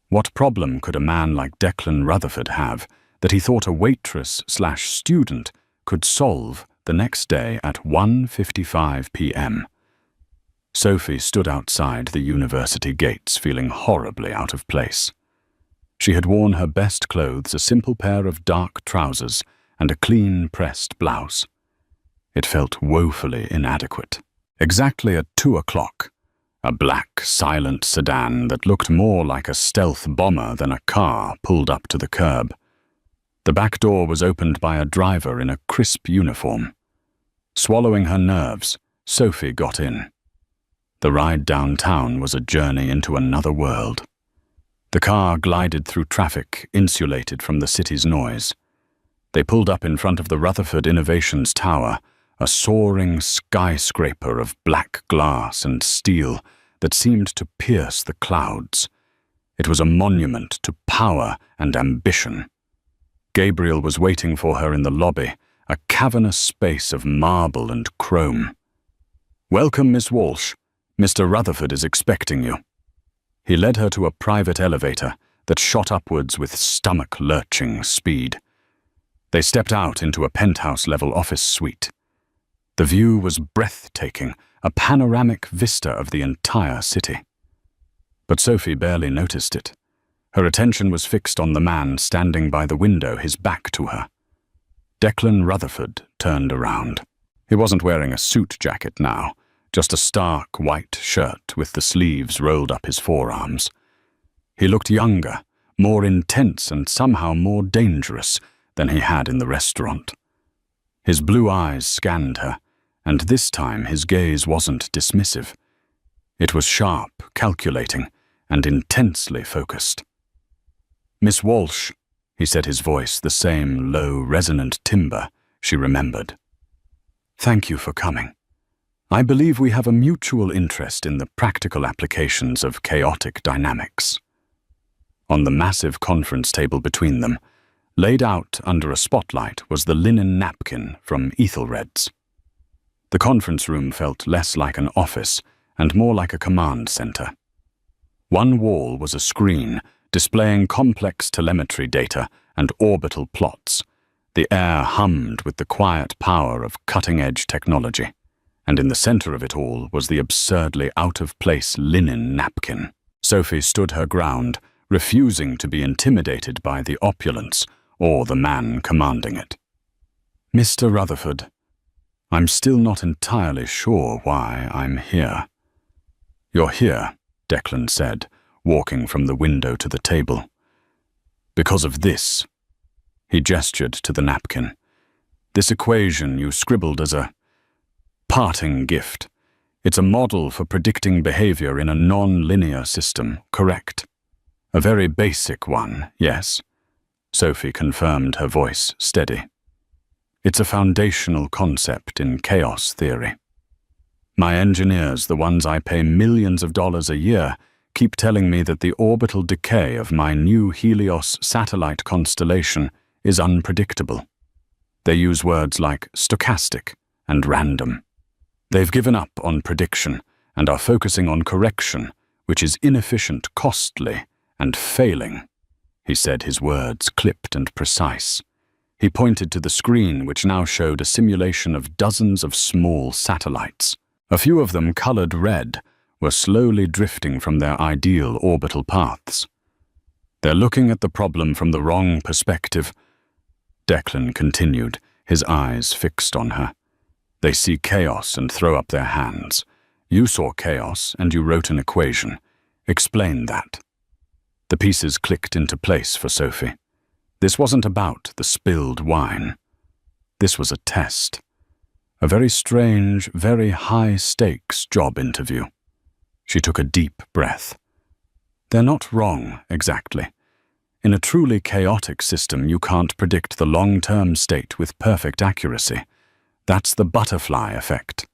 Speaker 1: What problem could a man like Declan Rutherford have that he thought a waitress/student could solve the next day at 1:55 p.m.? Sophie stood outside the university gates feeling horribly out of place. She had worn her best clothes, a simple pair of dark trousers and a clean pressed blouse. It felt woefully inadequate. Exactly at 2 o'clock, a black, silent sedan that looked more like a stealth bomber than a car pulled up to the curb. The back door was opened by a driver in a crisp uniform. Swallowing her nerves, Sophie got in. The ride downtown was a journey into another world. The car glided through traffic, insulated from the city's noise. They pulled up in front of the Rutherford Innovations Tower, a soaring skyscraper of black glass and steel that seemed to pierce the clouds. It was a monument to power and ambition. Gabriel was waiting for her in the lobby, a cavernous space of marble and chrome. "Welcome, Miss Walsh. Mr. Rutherford is expecting you." He led her to a private elevator that shot upwards with stomach-lurching speed. They stepped out into a penthouse-level office suite. The view was breathtaking, a panoramic vista of the entire city. But Sophie barely noticed it. Her attention was fixed on the man standing by the window, his back to her. Declan Rutherford turned around. He wasn't wearing a suit jacket now, just a stark white shirt with the sleeves rolled up his forearms. He looked younger, more intense and somehow more dangerous than he had in the restaurant. His blue eyes scanned her, and this time his gaze wasn't dismissive. It was sharp, calculating, and intensely focused. "Miss Walsh," he said, his voice the same low, resonant timbre she remembered. "Thank you for coming. I believe we have a mutual interest in the practical applications of chaotic dynamics." On the massive conference table between them, laid out under a spotlight, was the linen napkin from Ethelred's. The conference room felt less like an office and more like a command center. One wall was a screen displaying complex telemetry data and orbital plots. The air hummed with the quiet power of cutting-edge technology, and in the center of it all was the absurdly out-of-place linen napkin. Sophie stood her ground, refusing to be intimidated by the opulence or the man commanding it. "Mr. Rutherford, I'm still not entirely sure why I'm here." "You're here," Declan said, walking from the window to the table. "Because of this." He gestured to the napkin. "This equation you scribbled as a parting gift. It's a model for predicting behavior in a non-linear system, correct? A very basic one, yes?" Sophie confirmed, her voice steady. "It's a foundational concept in chaos theory. My engineers, the ones I pay millions of dollars a year, keep telling me that the orbital decay of my new Helios satellite constellation is unpredictable. They use words like stochastic and random. They've given up on prediction and are focusing on correction, which is inefficient, costly, and failing." He said, his words clipped and precise. He pointed to the screen, which now showed a simulation of dozens of small satellites. A few of them, colored red, were slowly drifting from their ideal orbital paths. "They're looking at the problem from the wrong perspective," Declan continued, his eyes fixed on her. "They see chaos and throw up their hands. You saw chaos and you wrote an equation. Explain that." The pieces clicked into place for Sophie. This wasn't about the spilled wine. This was a test. A very strange, very high-stakes job interview. She took a deep breath. "They're not wrong, exactly. In a truly chaotic system, you can't predict the long-term state with perfect accuracy. That's the butterfly effect.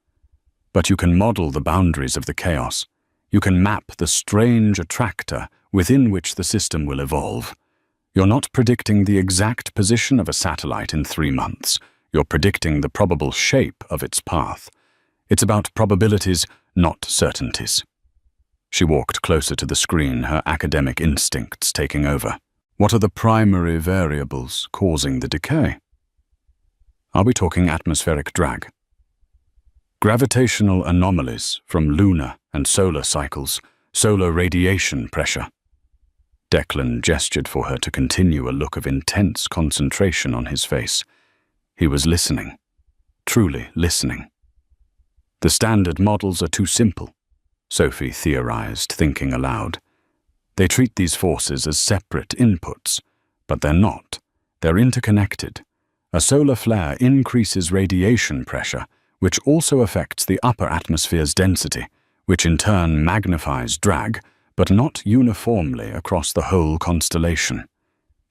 Speaker 1: But you can model the boundaries of the chaos. You can map the strange attractor within which the system will evolve. You're not predicting the exact position of a satellite in 3 months. You're predicting the probable shape of its path. It's about probabilities, not certainties." She walked closer to the screen, her academic instincts taking over. "What are the primary variables causing the decay? Are we talking atmospheric drag? Gravitational anomalies from lunar and solar cycles, solar radiation pressure?" Declan gestured for her to continue, a look of intense concentration on his face. He was listening, truly listening. "The standard models are too simple," Sophie theorized, thinking aloud. "They treat these forces as separate inputs, but they're not. They're interconnected. A solar flare increases radiation pressure, which also affects the upper atmosphere's density, which in turn magnifies drag, but not uniformly across the whole constellation.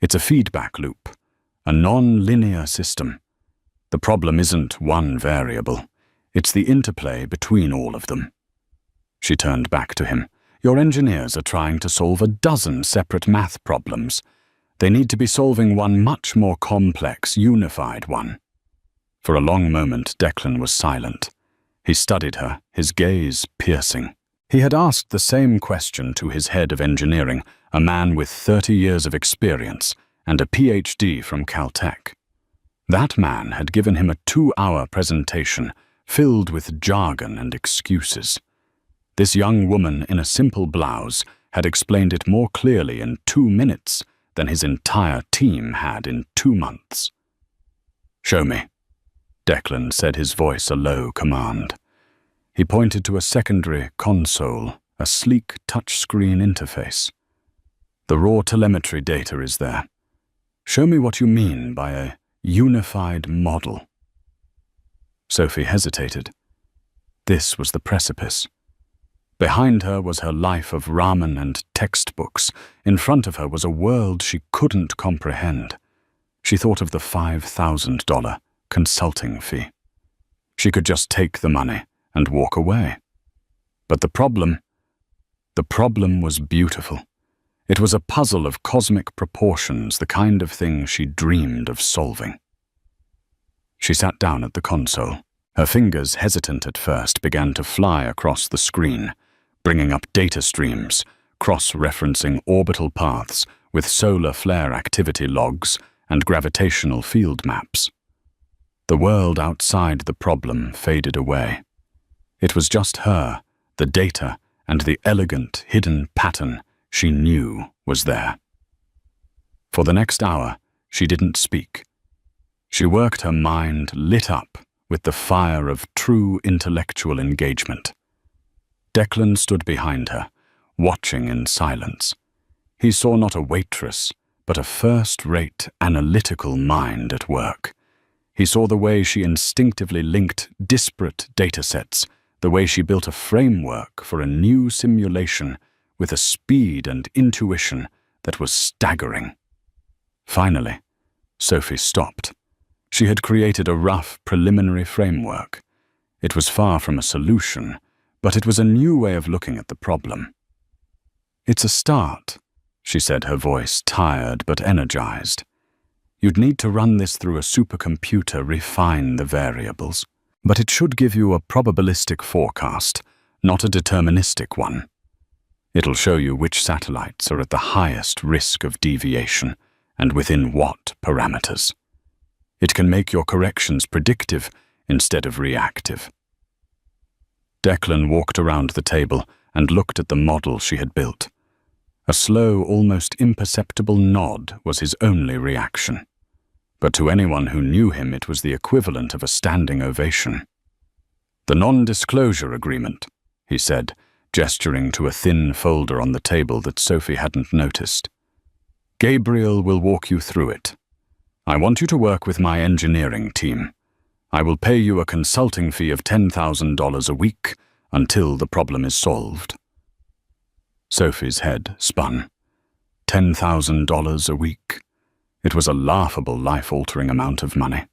Speaker 1: It's a feedback loop, a non-linear system. The problem isn't one variable. It's the interplay between all of them." She turned back to him. "Your engineers are trying to solve a dozen separate math problems. They need to be solving one much more complex, unified one." For a long moment, Declan was silent. He studied her, his gaze piercing. He had asked the same question to his head of engineering, a man with 30 years of experience and a PhD from Caltech. That man had given him a 2-hour presentation filled with jargon and excuses. This young woman in a simple blouse had explained it more clearly in 2 minutes than his entire team had in 2 months. "Show me," Declan said, his voice a low command. He pointed to a secondary console, a sleek touchscreen interface. "The raw telemetry data is there. Show me what you mean by a unified model." Sophie hesitated. This was the precipice. Behind her was her life of ramen and textbooks. In front of her was a world she couldn't comprehend. She thought of the $5,000 consulting fee. She could just take the money and walk away. But the problem was beautiful. It was a puzzle of cosmic proportions, the kind of thing she dreamed of solving. She sat down at the console. Her fingers, hesitant at first, began to fly across the screen, bringing up data streams, cross-referencing orbital paths, with solar flare activity logs and gravitational field maps. The world outside the problem faded away. It was just her, the data, and the elegant hidden pattern she knew was there. For the next hour, she didn't speak. She worked her mind lit up with the fire of true intellectual engagement. Declan stood behind her, watching in silence. He saw not a waitress, but a first-rate analytical mind at work. He saw the way she instinctively linked disparate datasets, the way she built a framework for a new simulation with a speed and intuition that was staggering. Finally, Sophie stopped. She had created a rough preliminary framework. It was far from a solution, but it was a new way of looking at the problem. "It's a start," she said, her voice tired but energized. "You'd need to run this through a supercomputer, refine the variables. But it should give you a probabilistic forecast, not a deterministic one. It'll show you which satellites are at the highest risk of deviation and within what parameters. It can make your corrections predictive instead of reactive." Declan walked around the table and looked at the model she had built. A slow, almost imperceptible nod was his only reaction. But to anyone who knew him, it was the equivalent of a standing ovation. "The non-disclosure agreement," he said, gesturing to a thin folder on the table that Sophie hadn't noticed. "Gabriel will walk you through it. I want you to work with my engineering team. I will pay you a consulting fee of $10,000 a week until the problem is solved." Sophie's head spun. $10,000 a week. It was a laughable, life-altering amount of money.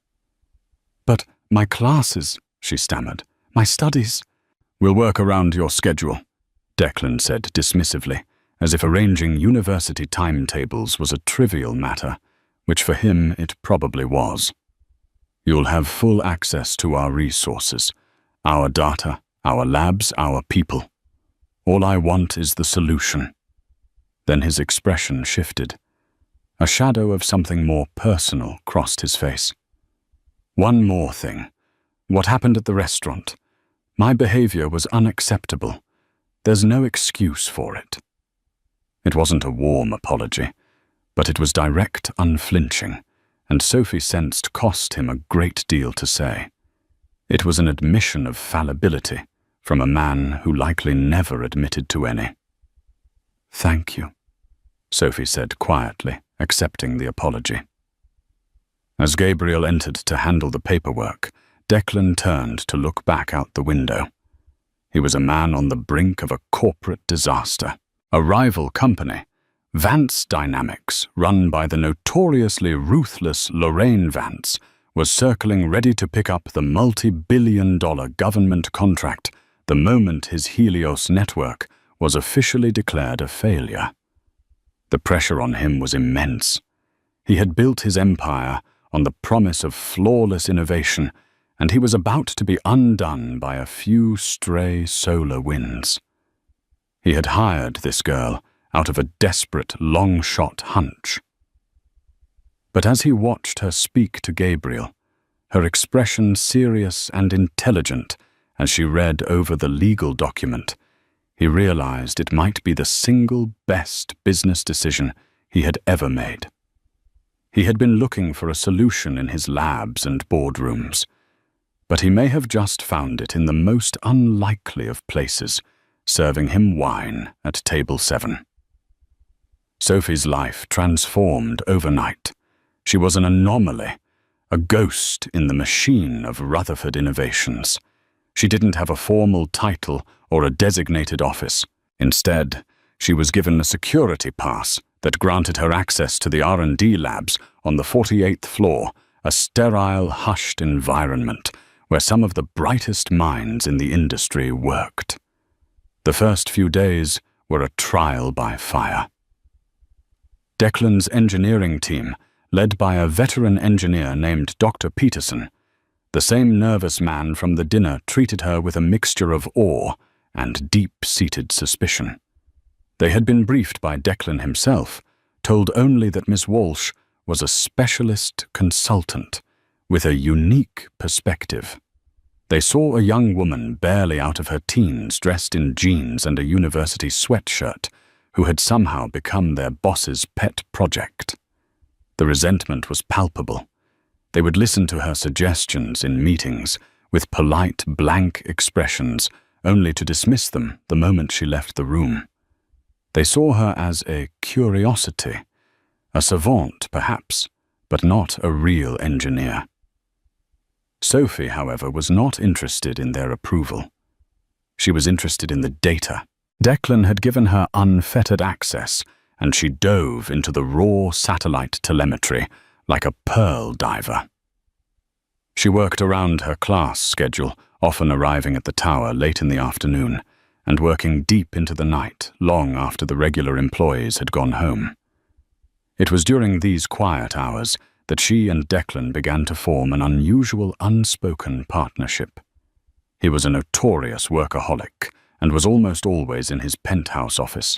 Speaker 1: "But my classes," she stammered. "My studies." "We'll work around your schedule," Declan said dismissively, as if arranging university timetables was a trivial matter, which for him it probably was. "You'll have full access to our resources, our data, our labs, our people. All I want is the solution." Then his expression shifted. A shadow of something more personal crossed his face. "One more thing. What happened at the restaurant? My behavior was unacceptable. There's no excuse for it." It wasn't a warm apology, but it was direct, unflinching, and Sophie sensed cost him a great deal to say. It was an admission of fallibility from a man who likely never admitted to any. "Thank you," Sophie said quietly, accepting the apology. As Gabriel entered to handle the paperwork, Declan turned to look back out the window. He was a man on the brink of a corporate disaster. A rival company, Vance Dynamics, run by the notoriously ruthless Lorraine Vance, was circling ready to pick up the multi-billion-dollar government contract the moment his Helios network was officially declared a failure. The pressure on him was immense. He had built his empire on the promise of flawless innovation, and he was about to be undone by a few stray solar winds. He had hired this girl out of a desperate, long-shot hunch. But as he watched her speak to Gabriel, her expression serious and intelligent as she read over the legal document, he realized it might be the single best business decision he had ever made. He had been looking for a solution in his labs and boardrooms, but he may have just found it in the most unlikely of places, serving him wine at table 7. Sophie's life transformed overnight. She was an anomaly, a ghost in the machine of Rutherford Innovations. She didn't have a formal title or a designated office. Instead, she was given a security pass that granted her access to the R&D labs on the 48th floor, a sterile, hushed environment where some of the brightest minds in the industry worked. The first few days were a trial by fire. Declan's engineering team, led by a veteran engineer named Dr. Peterson, the same nervous man from the dinner, treated her with a mixture of awe and deep-seated suspicion. They had been briefed by Declan himself told only that Miss Walsh was a specialist consultant with a unique perspective. They saw a young woman barely out of her teens, dressed in jeans and a university sweatshirt, who had somehow become their boss's pet project. The resentment was palpable. They would listen to her suggestions in meetings with polite, blank expressions, only to dismiss them the moment she left the room. They saw her as a curiosity, a savant perhaps, but not a real engineer. Sophie, however, was not interested in their approval. She was interested in the data. Declan had given her unfettered access, and she dove into the raw satellite telemetry like a pearl diver. She worked around her class schedule, often arriving at the tower late in the afternoon, and working deep into the night, long after the regular employees had gone home. It was during these quiet hours that she and Declan began to form an unusual, unspoken partnership. He was a notorious workaholic and was almost always in his penthouse office.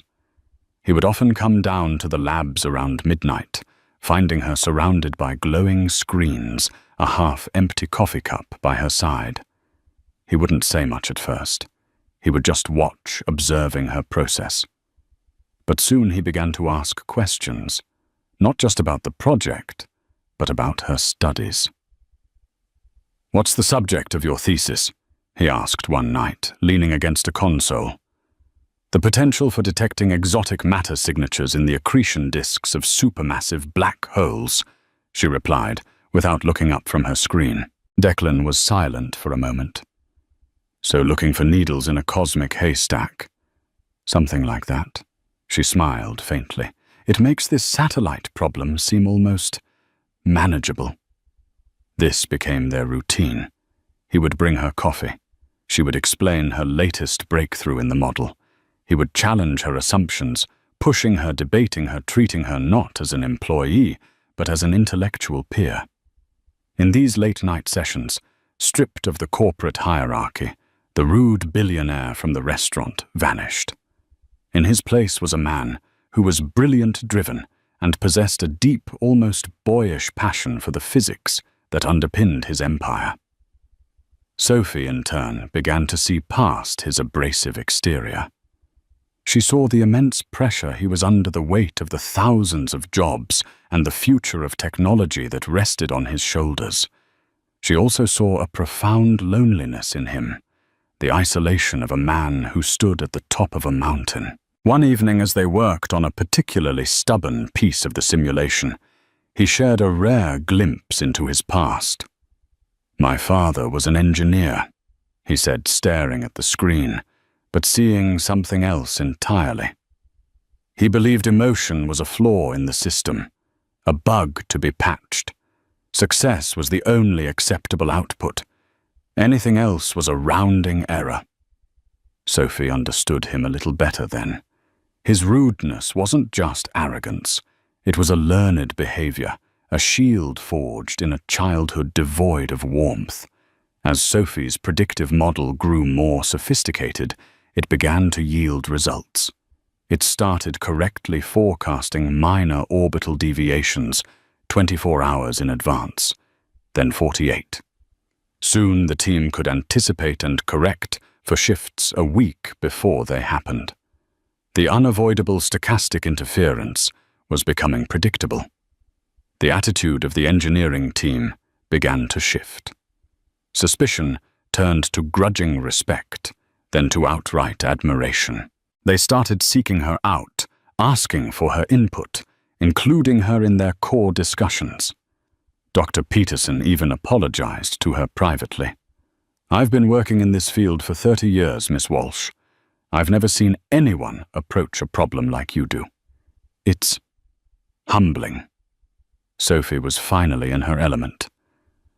Speaker 1: He would often come down to the labs around midnight, finding her surrounded by glowing screens, a half-empty coffee cup by her side. He wouldn't say much at first. He would just watch, observing her process. But soon he began to ask questions, not just about the project, but about her studies. "What's the subject of your thesis?" he asked one night, leaning against a console. "The potential for detecting exotic matter signatures in the accretion disks of supermassive black holes," she replied, without looking up from her screen. Declan was silent for a moment. "So looking for needles in a cosmic haystack?" "Something like that." She smiled faintly. "It makes this satellite problem seem almost manageable." This became their routine. He would bring her coffee. She would explain her latest breakthrough in the model. He would challenge her assumptions, pushing her, debating her, treating her not as an employee, but as an intellectual peer. In these late-night sessions, stripped of the corporate hierarchy, the rude billionaire from the restaurant vanished. In his place was a man who was brilliant-driven and possessed a deep, almost boyish passion for the physics that underpinned his empire. Sophie, in turn, began to see past his abrasive exterior. She saw the immense pressure he was under, the weight of the thousands of jobs and the future of technology that rested on his shoulders. She also saw a profound loneliness in him, the isolation of a man who stood at the top of a mountain. One evening, as they worked on a particularly stubborn piece of the simulation, he shared a rare glimpse into his past. "My father was an engineer," he said, staring at the screen, but seeing something else entirely. He believed emotion was a flaw in the system, a bug to be patched. Success was the only acceptable output. Anything else was a rounding error. Sophie understood him a little better then. His rudeness wasn't just arrogance. It was a learned behavior, a shield forged in a childhood devoid of warmth. As Sophie's predictive model grew more sophisticated, it began to yield results. It started correctly forecasting minor orbital deviations 24 hours in advance, then 48. Soon the team could anticipate and correct for shifts a week before they happened. The unavoidable stochastic interference was becoming predictable. The attitude of the engineering team began to shift. Suspicion turned to grudging respect, then to outright admiration. They started seeking her out, asking for her input, including her in their core discussions. Dr. Peterson even apologized to her privately. "I've been working in this field for 30 years, Miss Walsh. I've never seen anyone approach a problem like you do. It's humbling." Sophie was finally in her element.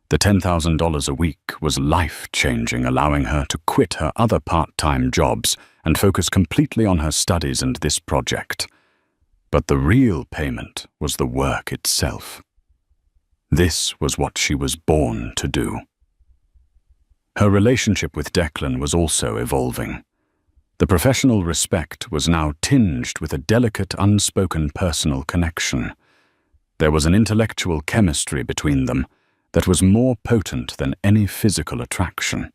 Speaker 1: The $10,000 a week was life-changing, allowing her to quit her other part-time jobs and focus completely on her studies and this project. But the real payment was the work itself. This was what she was born to do. Her relationship with Declan was also evolving. The professional respect was now tinged with a delicate, unspoken personal connection. There was an intellectual chemistry between them that was more potent than any physical attraction.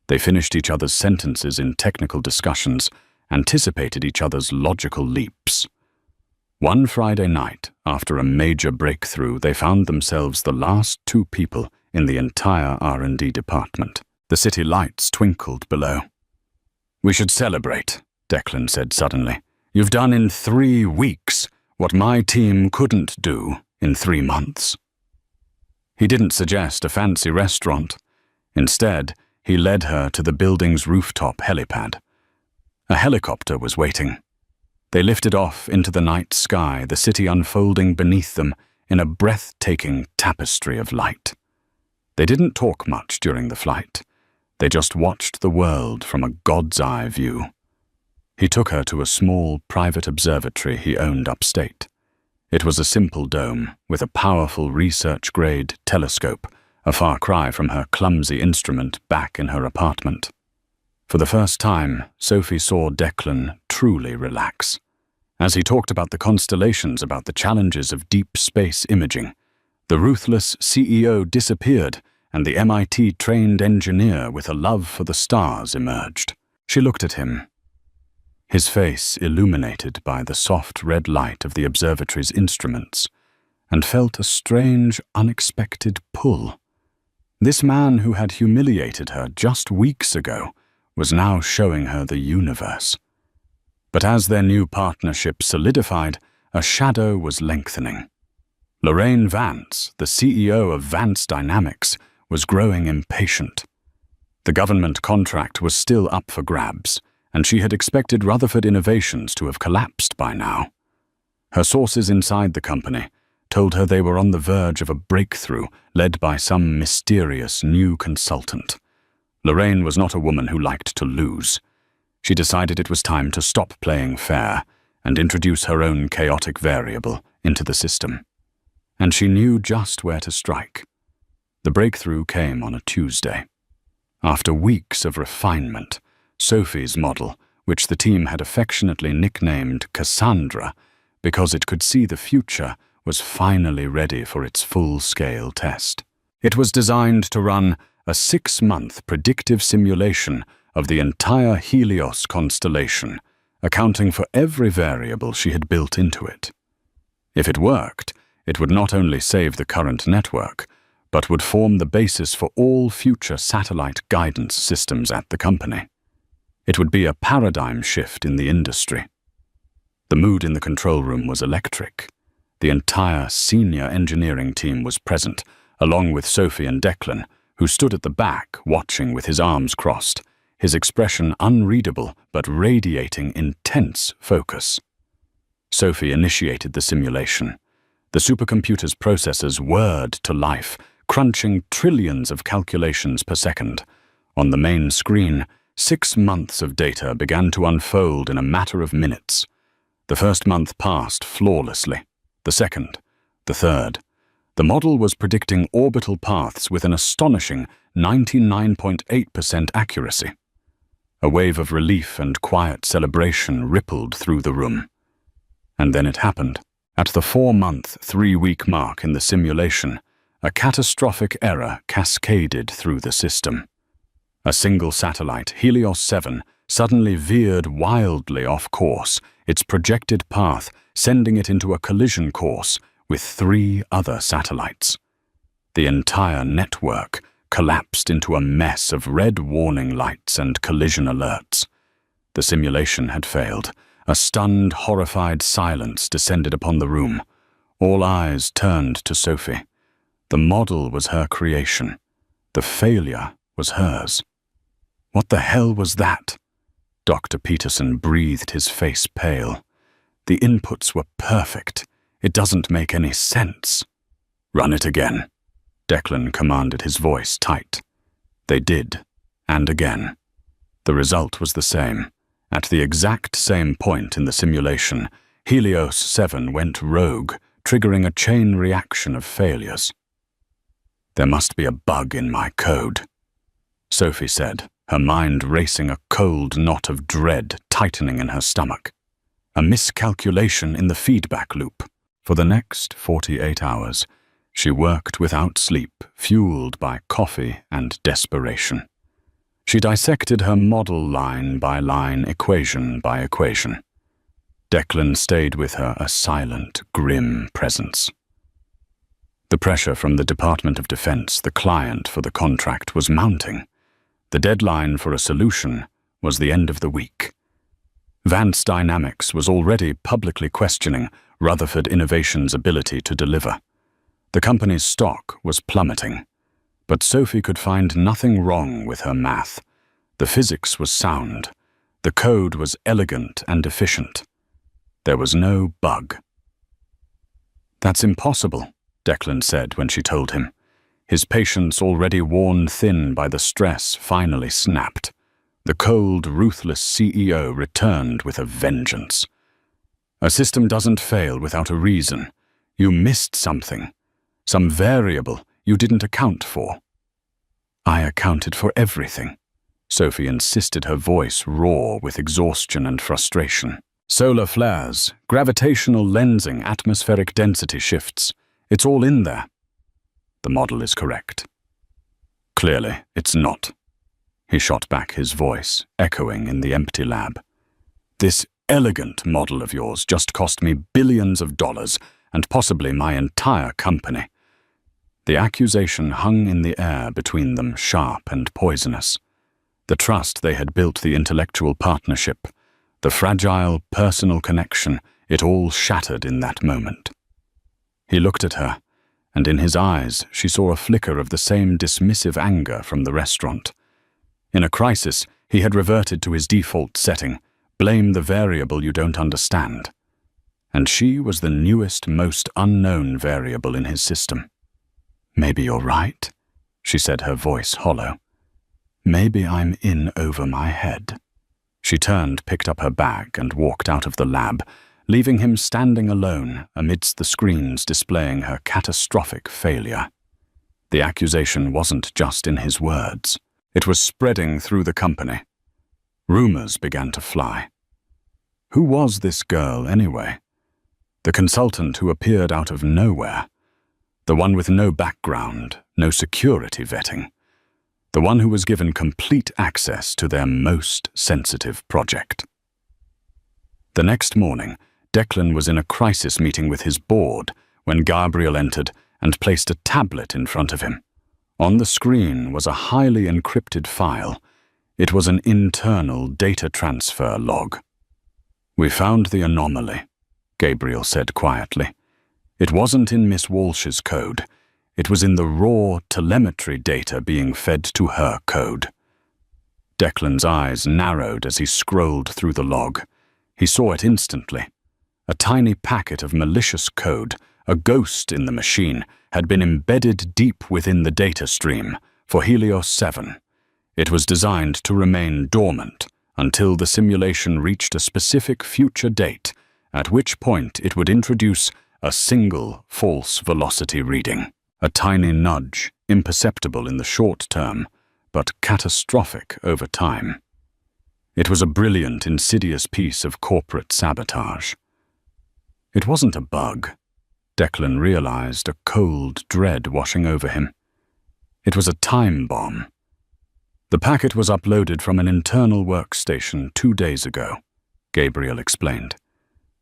Speaker 1: They finished each other's sentences in technical discussions, anticipated each other's logical leaps. One Friday night, after a major breakthrough, they found themselves the last two people in the entire R&D department. The city lights twinkled below. "We should celebrate," Declan said suddenly. "You've done in 3 weeks what my team couldn't do in 3 months." He didn't suggest a fancy restaurant. Instead, he led her to the building's rooftop helipad. A helicopter was waiting. They lifted off into the night sky, the city unfolding beneath them in a breathtaking tapestry of light. They didn't talk much during the flight. They just watched the world from a god's-eye view. He took her to a small, private observatory he owned upstate. It was a simple dome with a powerful research-grade telescope, a far cry from her clumsy instrument back in her apartment. For the first time, Sophie saw Declan truly relax. As he talked about the constellations, about the challenges of deep space imaging, the ruthless CEO disappeared and the MIT-trained engineer with a love for the stars emerged. She looked at him, his face illuminated by the soft red light of the observatory's instruments, and felt a strange, unexpected pull. This man who had humiliated her just weeks ago was now showing her the universe. But as their new partnership solidified, a shadow was lengthening. Lorraine Vance, the CEO of Vance Dynamics, was growing impatient. The government contract was still up for grabs, and she had expected Rutherford Innovations to have collapsed by now. Her sources inside the company told her they were on the verge of a breakthrough led by some mysterious new consultant. Lorraine was not a woman who liked to lose. She decided it was time to stop playing fair and introduce her own chaotic variable into the system. And she knew just where to strike. The breakthrough came on a Tuesday. After weeks of refinement, Sophie's model, which the team had affectionately nicknamed Cassandra because it could see the future, was finally ready for its full-scale test. It was designed to run a 6-month predictive simulation of the entire Helios constellation, accounting for every variable she had built into it. If it worked, it would not only save the current network, but would form the basis for all future satellite guidance systems at the company. It would be a paradigm shift in the industry. The mood in the control room was electric. The entire senior engineering team was present, along with Sophie and Declan, who stood at the back watching with his arms crossed, his expression unreadable but radiating intense focus. Sophie initiated the simulation. The supercomputer's processors whirred to life, crunching trillions of calculations per second. On the main screen, 6 months of data began to unfold in a matter of minutes. The first month passed flawlessly. The second, the third. The model was predicting orbital paths with an astonishing 99.8% accuracy. A wave of relief and quiet celebration rippled through the room. And then it happened. At the 4-month, 3-week mark in the simulation, a catastrophic error cascaded through the system. A single satellite, Helios 7, suddenly veered wildly off course, its projected path sending it into a collision course with 3 other satellites. The entire network collapsed into a mess of red warning lights and collision alerts. The simulation had failed. A stunned, horrified silence descended upon the room. All eyes turned to Sophie. The model was her creation. The failure was hers. What the hell was that? Dr. Peterson breathed, his face pale. The inputs were perfect. It doesn't make any sense. Run it again. Declan commanded, his voice tight. They did, and again. The result was the same. At the exact same point in the simulation, Helios 7 went rogue, triggering a chain reaction of failures. There must be a bug in my code, Sophie said, her mind racing, a cold knot of dread tightening in her stomach. A miscalculation in the feedback loop. For the next 48 hours, she worked without sleep, fueled by coffee and desperation. She dissected her model line by line, equation by equation. Declan stayed with her, a silent, grim presence. The pressure from the Department of Defense, the client for the contract, was mounting. The deadline for a solution was the end of the week. Vance Dynamics was already publicly questioning Rutherford Innovations' ability to deliver. The company's stock was plummeting, but Sophie could find nothing wrong with her math. The physics was sound. The code was elegant and efficient. There was no bug. "That's impossible," Declan said when she told him. His patience, already worn thin by the stress, finally snapped. The cold, ruthless CEO returned with a vengeance. "A system doesn't fail without a reason. You missed something. Some variable you didn't account for." "I accounted for everything," Sophie insisted, her voice raw with exhaustion and frustration. "Solar flares, gravitational lensing, atmospheric density shifts. It's all in there." "The model is correct." "Clearly, it's not." He shot back, his voice echoing in the empty lab. "This elegant model of yours just cost me billions of dollars and possibly my entire company." The accusation hung in the air between them, sharp and poisonous. The trust they had built, the intellectual partnership, the fragile personal connection, it all shattered in that moment. He looked at her, and in his eyes she saw a flicker of the same dismissive anger from the restaurant. In a crisis, he had reverted to his default setting, blame the variable you don't understand. And she was the newest, most unknown variable in his system. "Maybe you're right," she said, her voice hollow. "Maybe I'm in over my head." She turned, picked up her bag, and walked out of the lab, leaving him standing alone amidst the screens displaying her catastrophic failure. The accusation wasn't just in his words. It was spreading through the company. Rumors began to fly. Who was this girl, anyway? The consultant who appeared out of nowhere. The one with no background, no security vetting. The one who was given complete access to their most sensitive project. The next morning, Declan was in a crisis meeting with his board when Gabriel entered and placed a tablet in front of him. On the screen was a highly encrypted file. It was an internal data transfer log. "We found the anomaly," Gabriel said quietly. "It wasn't in Miss Walsh's code. It was in the raw telemetry data being fed to her code." Declan's eyes narrowed as he scrolled through the log. He saw it instantly. A tiny packet of malicious code, a ghost in the machine, had been embedded deep within the data stream for Helios 7. It was designed to remain dormant until the simulation reached a specific future date, at which point it would introduce a single false velocity reading. A tiny nudge, imperceptible in the short term, but catastrophic over time. It was a brilliant, insidious piece of corporate sabotage. It wasn't a bug. Declan realized, a cold dread washing over him. It was a time bomb. The packet was uploaded from an internal workstation 2 days ago, Gabriel explained.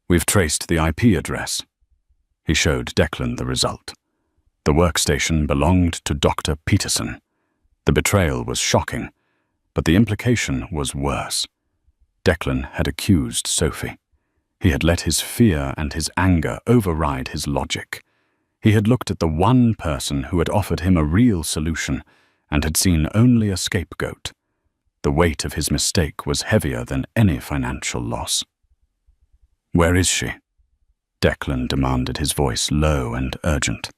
Speaker 1: "We've traced the IP address." He showed Declan the result. The workstation belonged to Dr. Peterson. The betrayal was shocking, but the implication was worse. Declan had accused Sophie. He had let his fear and his anger override his logic. He had looked at the one person who had offered him a real solution and had seen only a scapegoat. The weight of his mistake was heavier than any financial loss. "Where is she?" Declan demanded, his voice low and urgent.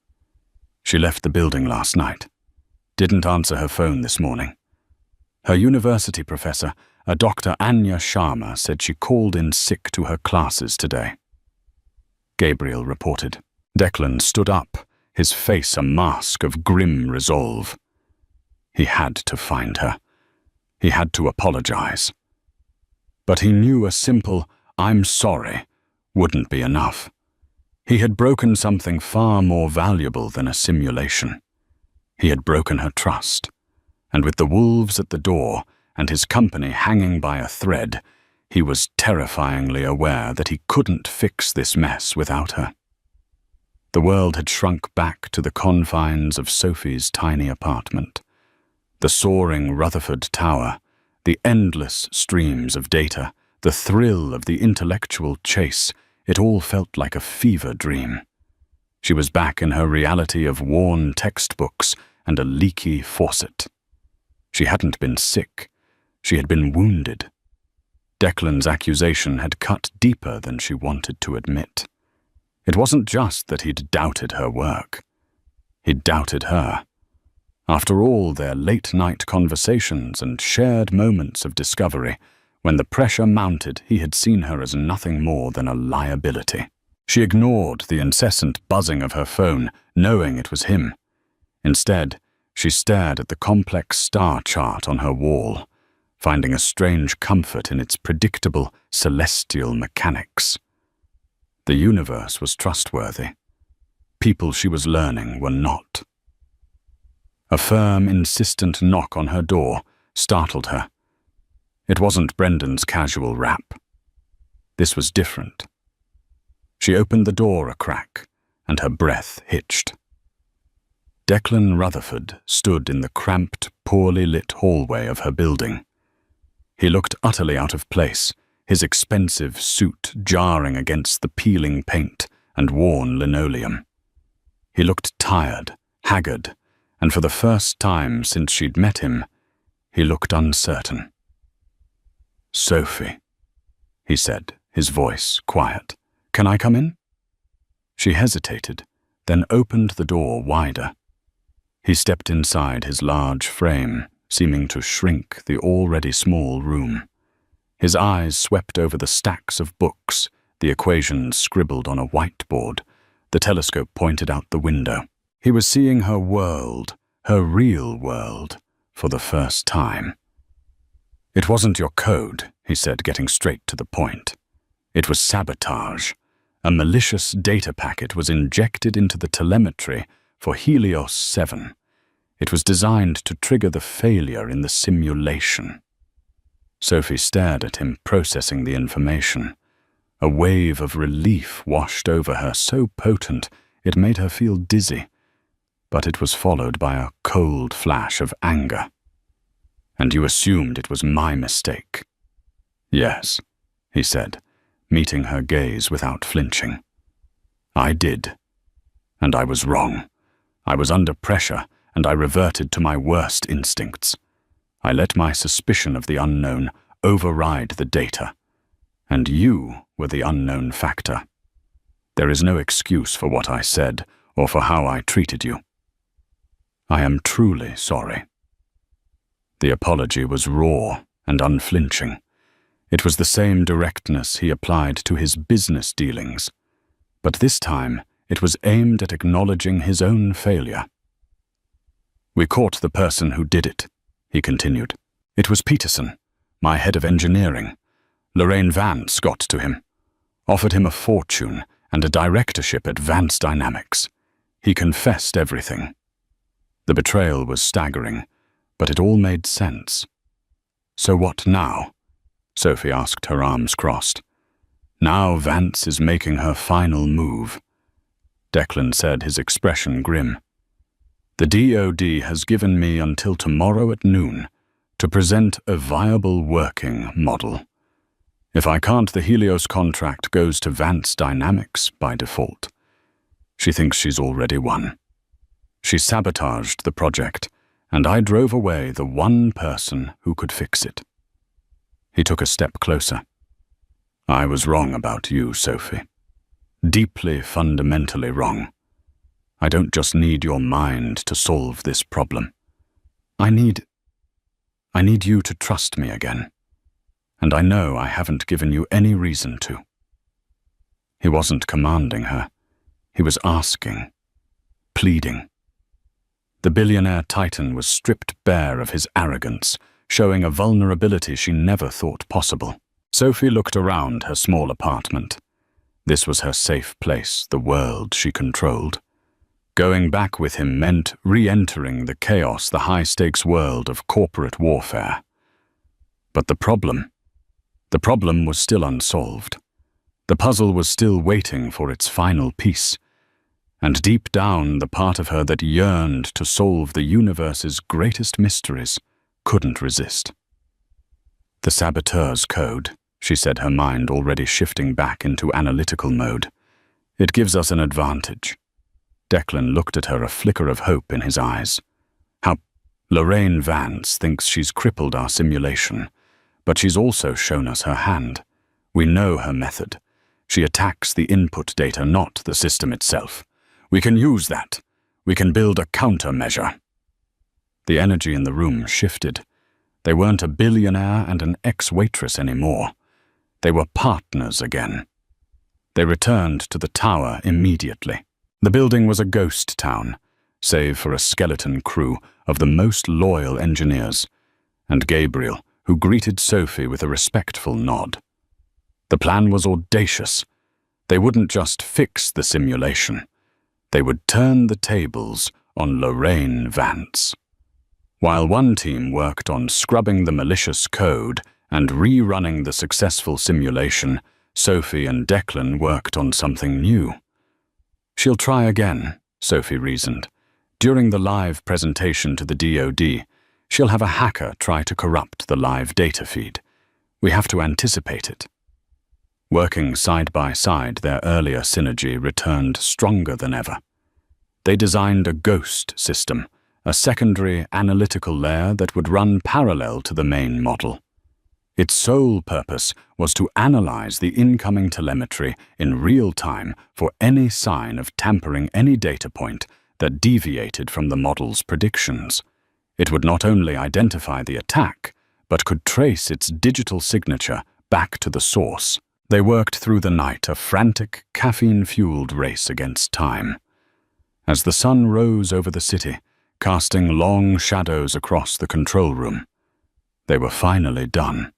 Speaker 1: "She left the building last night. Didn't answer her phone this morning. Her university professor, a Dr. Anya Sharma, said she called in sick to her classes today," Gabriel reported. Declan stood up, his face a mask of grim resolve. He had to find her. He had to apologize. But he knew a simple, "I'm sorry," wouldn't be enough. He had broken something far more valuable than a simulation. He had broken her trust, and with the wolves at the door and his company hanging by a thread, he was terrifyingly aware that he couldn't fix this mess without her. The world had shrunk back to the confines of Sophie's tiny apartment. The soaring Rutherford Tower, the endless streams of data, the thrill of the intellectual chase, it all felt like a fever dream. She was back in her reality of worn textbooks and a leaky faucet. She hadn't been sick. She had been wounded. Declan's accusation had cut deeper than she wanted to admit. It wasn't just that he'd doubted her work. He'd doubted her. After all their late-night conversations and shared moments of discovery, when the pressure mounted, he had seen her as nothing more than a liability. She ignored the incessant buzzing of her phone, knowing it was him. Instead, she stared at the complex star chart on her wall, finding a strange comfort in its predictable, celestial mechanics. The universe was trustworthy. People she was learning were not. A firm, insistent knock on her door startled her. It wasn't Brendan's casual rap. This was different. She opened the door a crack, and her breath hitched. Declan Rutherford stood in the cramped, poorly lit hallway of her building. He looked utterly out of place, his expensive suit jarring against the peeling paint and worn linoleum. He looked tired, haggard, and for the first time since she'd met him, he looked uncertain. "Sophie," he said, his voice quiet. "Can I come in?" She hesitated, then opened the door wider. He stepped inside his large frame, seeming to shrink the already small room. His eyes swept over the stacks of books, the equations scribbled on a whiteboard, the telescope pointed out the window. He was seeing her world, her real world, for the first time. "It wasn't your code," he said, getting straight to the point. "It was sabotage. A malicious data packet was injected into the telemetry for Helios 7. It was designed to trigger the failure in the simulation." Sophie stared at him, processing the information. A wave of relief washed over her, so potent it made her feel dizzy, but it was followed by a cold flash of anger. "And you assumed it was my mistake?" "Yes," he said, meeting her gaze without flinching. "I did. And I was wrong. I was under pressure, and I reverted to my worst instincts. I let my suspicion of the unknown override the data. And you were the unknown factor. There is no excuse for what I said or for how I treated you. I am truly sorry." The apology was raw and unflinching. It was the same directness he applied to his business dealings, but this time it was aimed at acknowledging his own failure. "We caught the person who did it," he continued. "It was Peterson, my head of engineering. Lorraine Vance got to him, offered him a fortune and a directorship at Vance Dynamics. He confessed everything. The betrayal was staggering, but it all made sense." "So what now?" Sophie asked, her arms crossed. "Now Vance is making her final move." Declan said, his expression grim. "The DoD has given me until tomorrow at noon to present a viable working model. If I can't, the Helios contract goes to Vance Dynamics by default. She thinks she's already won. She sabotaged the project, and I drove away the one person who could fix it." He took a step closer. "I was wrong about you, Sophie. Deeply, fundamentally wrong. I don't just need your mind to solve this problem. I need you to trust me again. And I know I haven't given you any reason to." He wasn't commanding her. He was asking, pleading. The billionaire titan was stripped bare of his arrogance, showing a vulnerability she never thought possible. Sophie looked around her small apartment. This was her safe place, the world she controlled. Going back with him meant re-entering the chaos, the high-stakes world of corporate warfare. But the problem was still unsolved. The puzzle was still waiting for its final piece. And deep down, the part of her that yearned to solve the universe's greatest mysteries couldn't resist. The saboteur's code, she said, her mind already shifting back into analytical mode. It gives us an advantage. Declan looked at her, a flicker of hope in his eyes. How Lorraine Vance thinks she's crippled our simulation, but she's also shown us her hand. We know her method. She attacks the input data, not the system itself. We can use that. We can build a countermeasure. The energy in the room shifted. They weren't a billionaire and an ex-waitress anymore. They were partners again. They returned to the tower immediately. The building was a ghost town, save for a skeleton crew of the most loyal engineers, and Gabriel, who greeted Sophie with a respectful nod. The plan was audacious. They wouldn't just fix the simulation. They would turn the tables on Lorraine Vance. While one team worked on scrubbing the malicious code and rerunning the successful simulation, Sophie and Declan worked on something new. She'll try again, Sophie reasoned. During the live presentation to the DoD, she'll have a hacker try to corrupt the live data feed. We have to anticipate it. Working side by side, their earlier synergy returned stronger than ever. They designed a ghost system, a secondary analytical layer that would run parallel to the main model. Its sole purpose was to analyze the incoming telemetry in real time for any sign of tampering, any data point that deviated from the model's predictions. It would not only identify the attack, but could trace its digital signature back to the source. They worked through the night, a frantic, caffeine-fueled race against time. As the sun rose over the city, casting long shadows across the control room, they were finally done.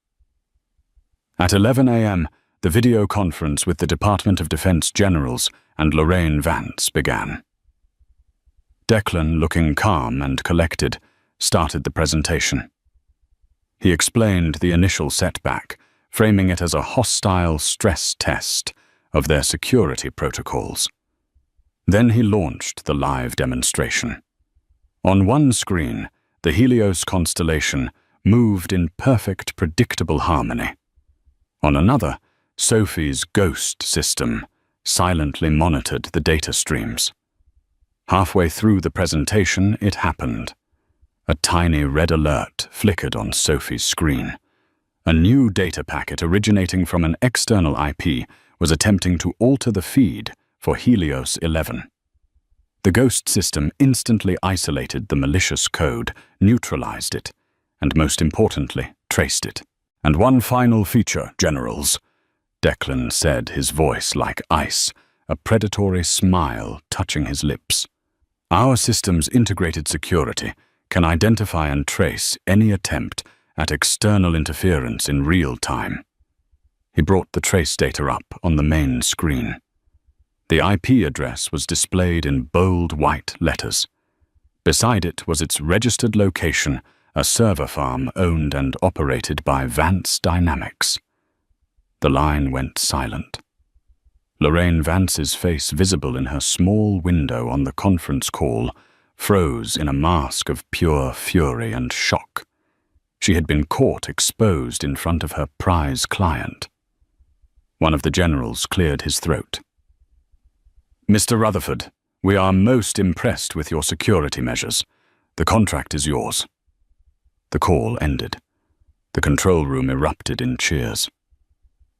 Speaker 1: At 11 a.m., the video conference with the Department of Defense generals and Lorraine Vance began. Declan, looking calm and collected, started the presentation. He explained the initial setback, framing it as a hostile stress test of their security protocols. Then he launched the live demonstration. On one screen, the Helios constellation moved in perfect, predictable harmony. On another, Sophie's ghost system silently monitored the data streams. Halfway through the presentation, it happened. A tiny red alert flickered on Sophie's screen. A new data packet originating from an external IP was attempting to alter the feed for Helios 11. The ghost system instantly isolated the malicious code, neutralized it, and most importantly, traced it. And one final feature, generals, Declan said, his voice like ice, a predatory smile touching his lips. Our system's integrated security can identify and trace any attempt at external interference in real time. He brought the trace data up on the main screen. The IP address was displayed in bold white letters. Beside it was its registered location, a server farm owned and operated by Vance Dynamics. The line went silent. Lorraine Vance's face, visible in her small window on the conference call, froze in a mask of pure fury and shock. She had been caught exposed in front of her prize client. One of the generals cleared his throat. Mr. Rutherford, we are most impressed with your security measures. The contract is yours. The call ended. The control room erupted in cheers.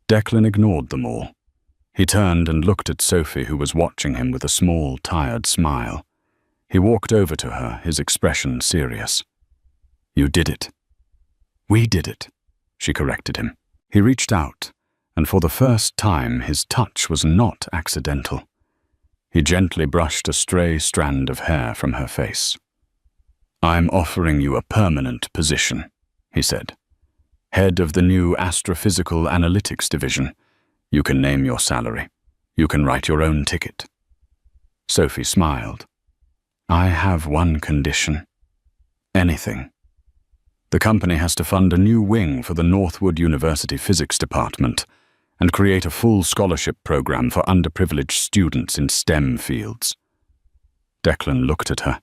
Speaker 1: Declan ignored them all. He turned and looked at Sophie, who was watching him with a small, tired smile. He walked over to her, his expression serious. You did it. We did it, she corrected him. He reached out, and for the first time his touch was not accidental. He gently brushed a stray strand of hair from her face. I'm offering you a permanent position, he said. "Head of the new Astrophysical Analytics Division. You can name your salary. You can write your own ticket." Sophie smiled. "I have one condition. Anything. The company has to fund a new wing for the Northwood University Physics Department and create a full scholarship program for underprivileged students in STEM fields." Declan looked at her,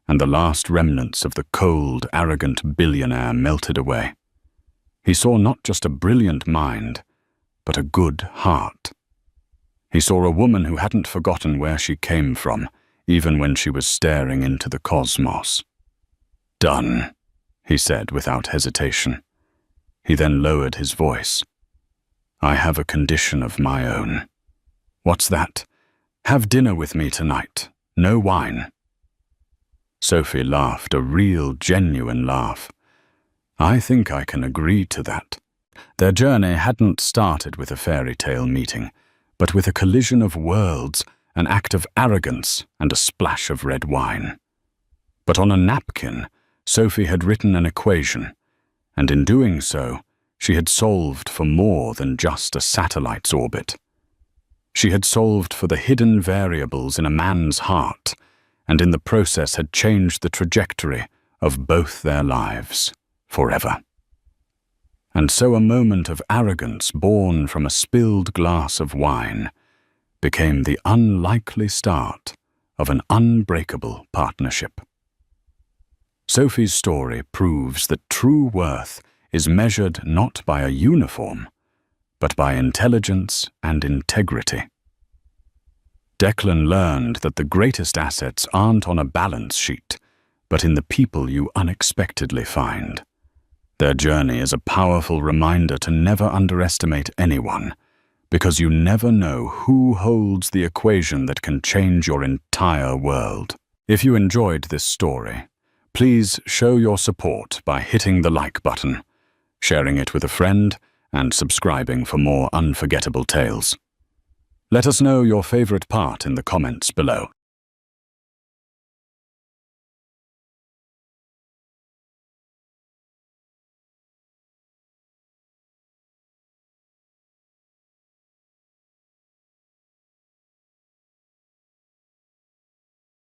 Speaker 1: and the last remnants of the cold, arrogant billionaire melted away. He saw not just a brilliant mind, but a good heart. He saw a woman who hadn't forgotten where she came from, even when she was staring into the cosmos. "Done," he said without hesitation. He then lowered his voice. "I have a condition of my own." "What's that?" "Have dinner with me tonight. No wine." Sophie laughed, a real, genuine laugh. "I think I can agree to that." Their journey hadn't started with a fairy tale meeting, but with a collision of worlds, an act of arrogance, and a splash of red wine. But on a napkin, Sophie had written an equation, and in doing so, she had solved for more than just a satellite's orbit. She had solved for the hidden variables in a man's heart, and in the process had changed the trajectory of both their lives forever. And so a moment of arrogance born from a spilled glass of wine became the unlikely start of an unbreakable partnership. Sophie's story proves that true worth is measured not by a uniform, but by intelligence and integrity. Declan learned that the greatest assets aren't on a balance sheet, but in the people you unexpectedly find. Their journey is a powerful reminder to never underestimate anyone, because you never know who holds the equation that can change your entire world. If you enjoyed this story, please show your support by hitting the like button, sharing it with a friend, and subscribing for more unforgettable tales. Let us know your favorite part in the comments below.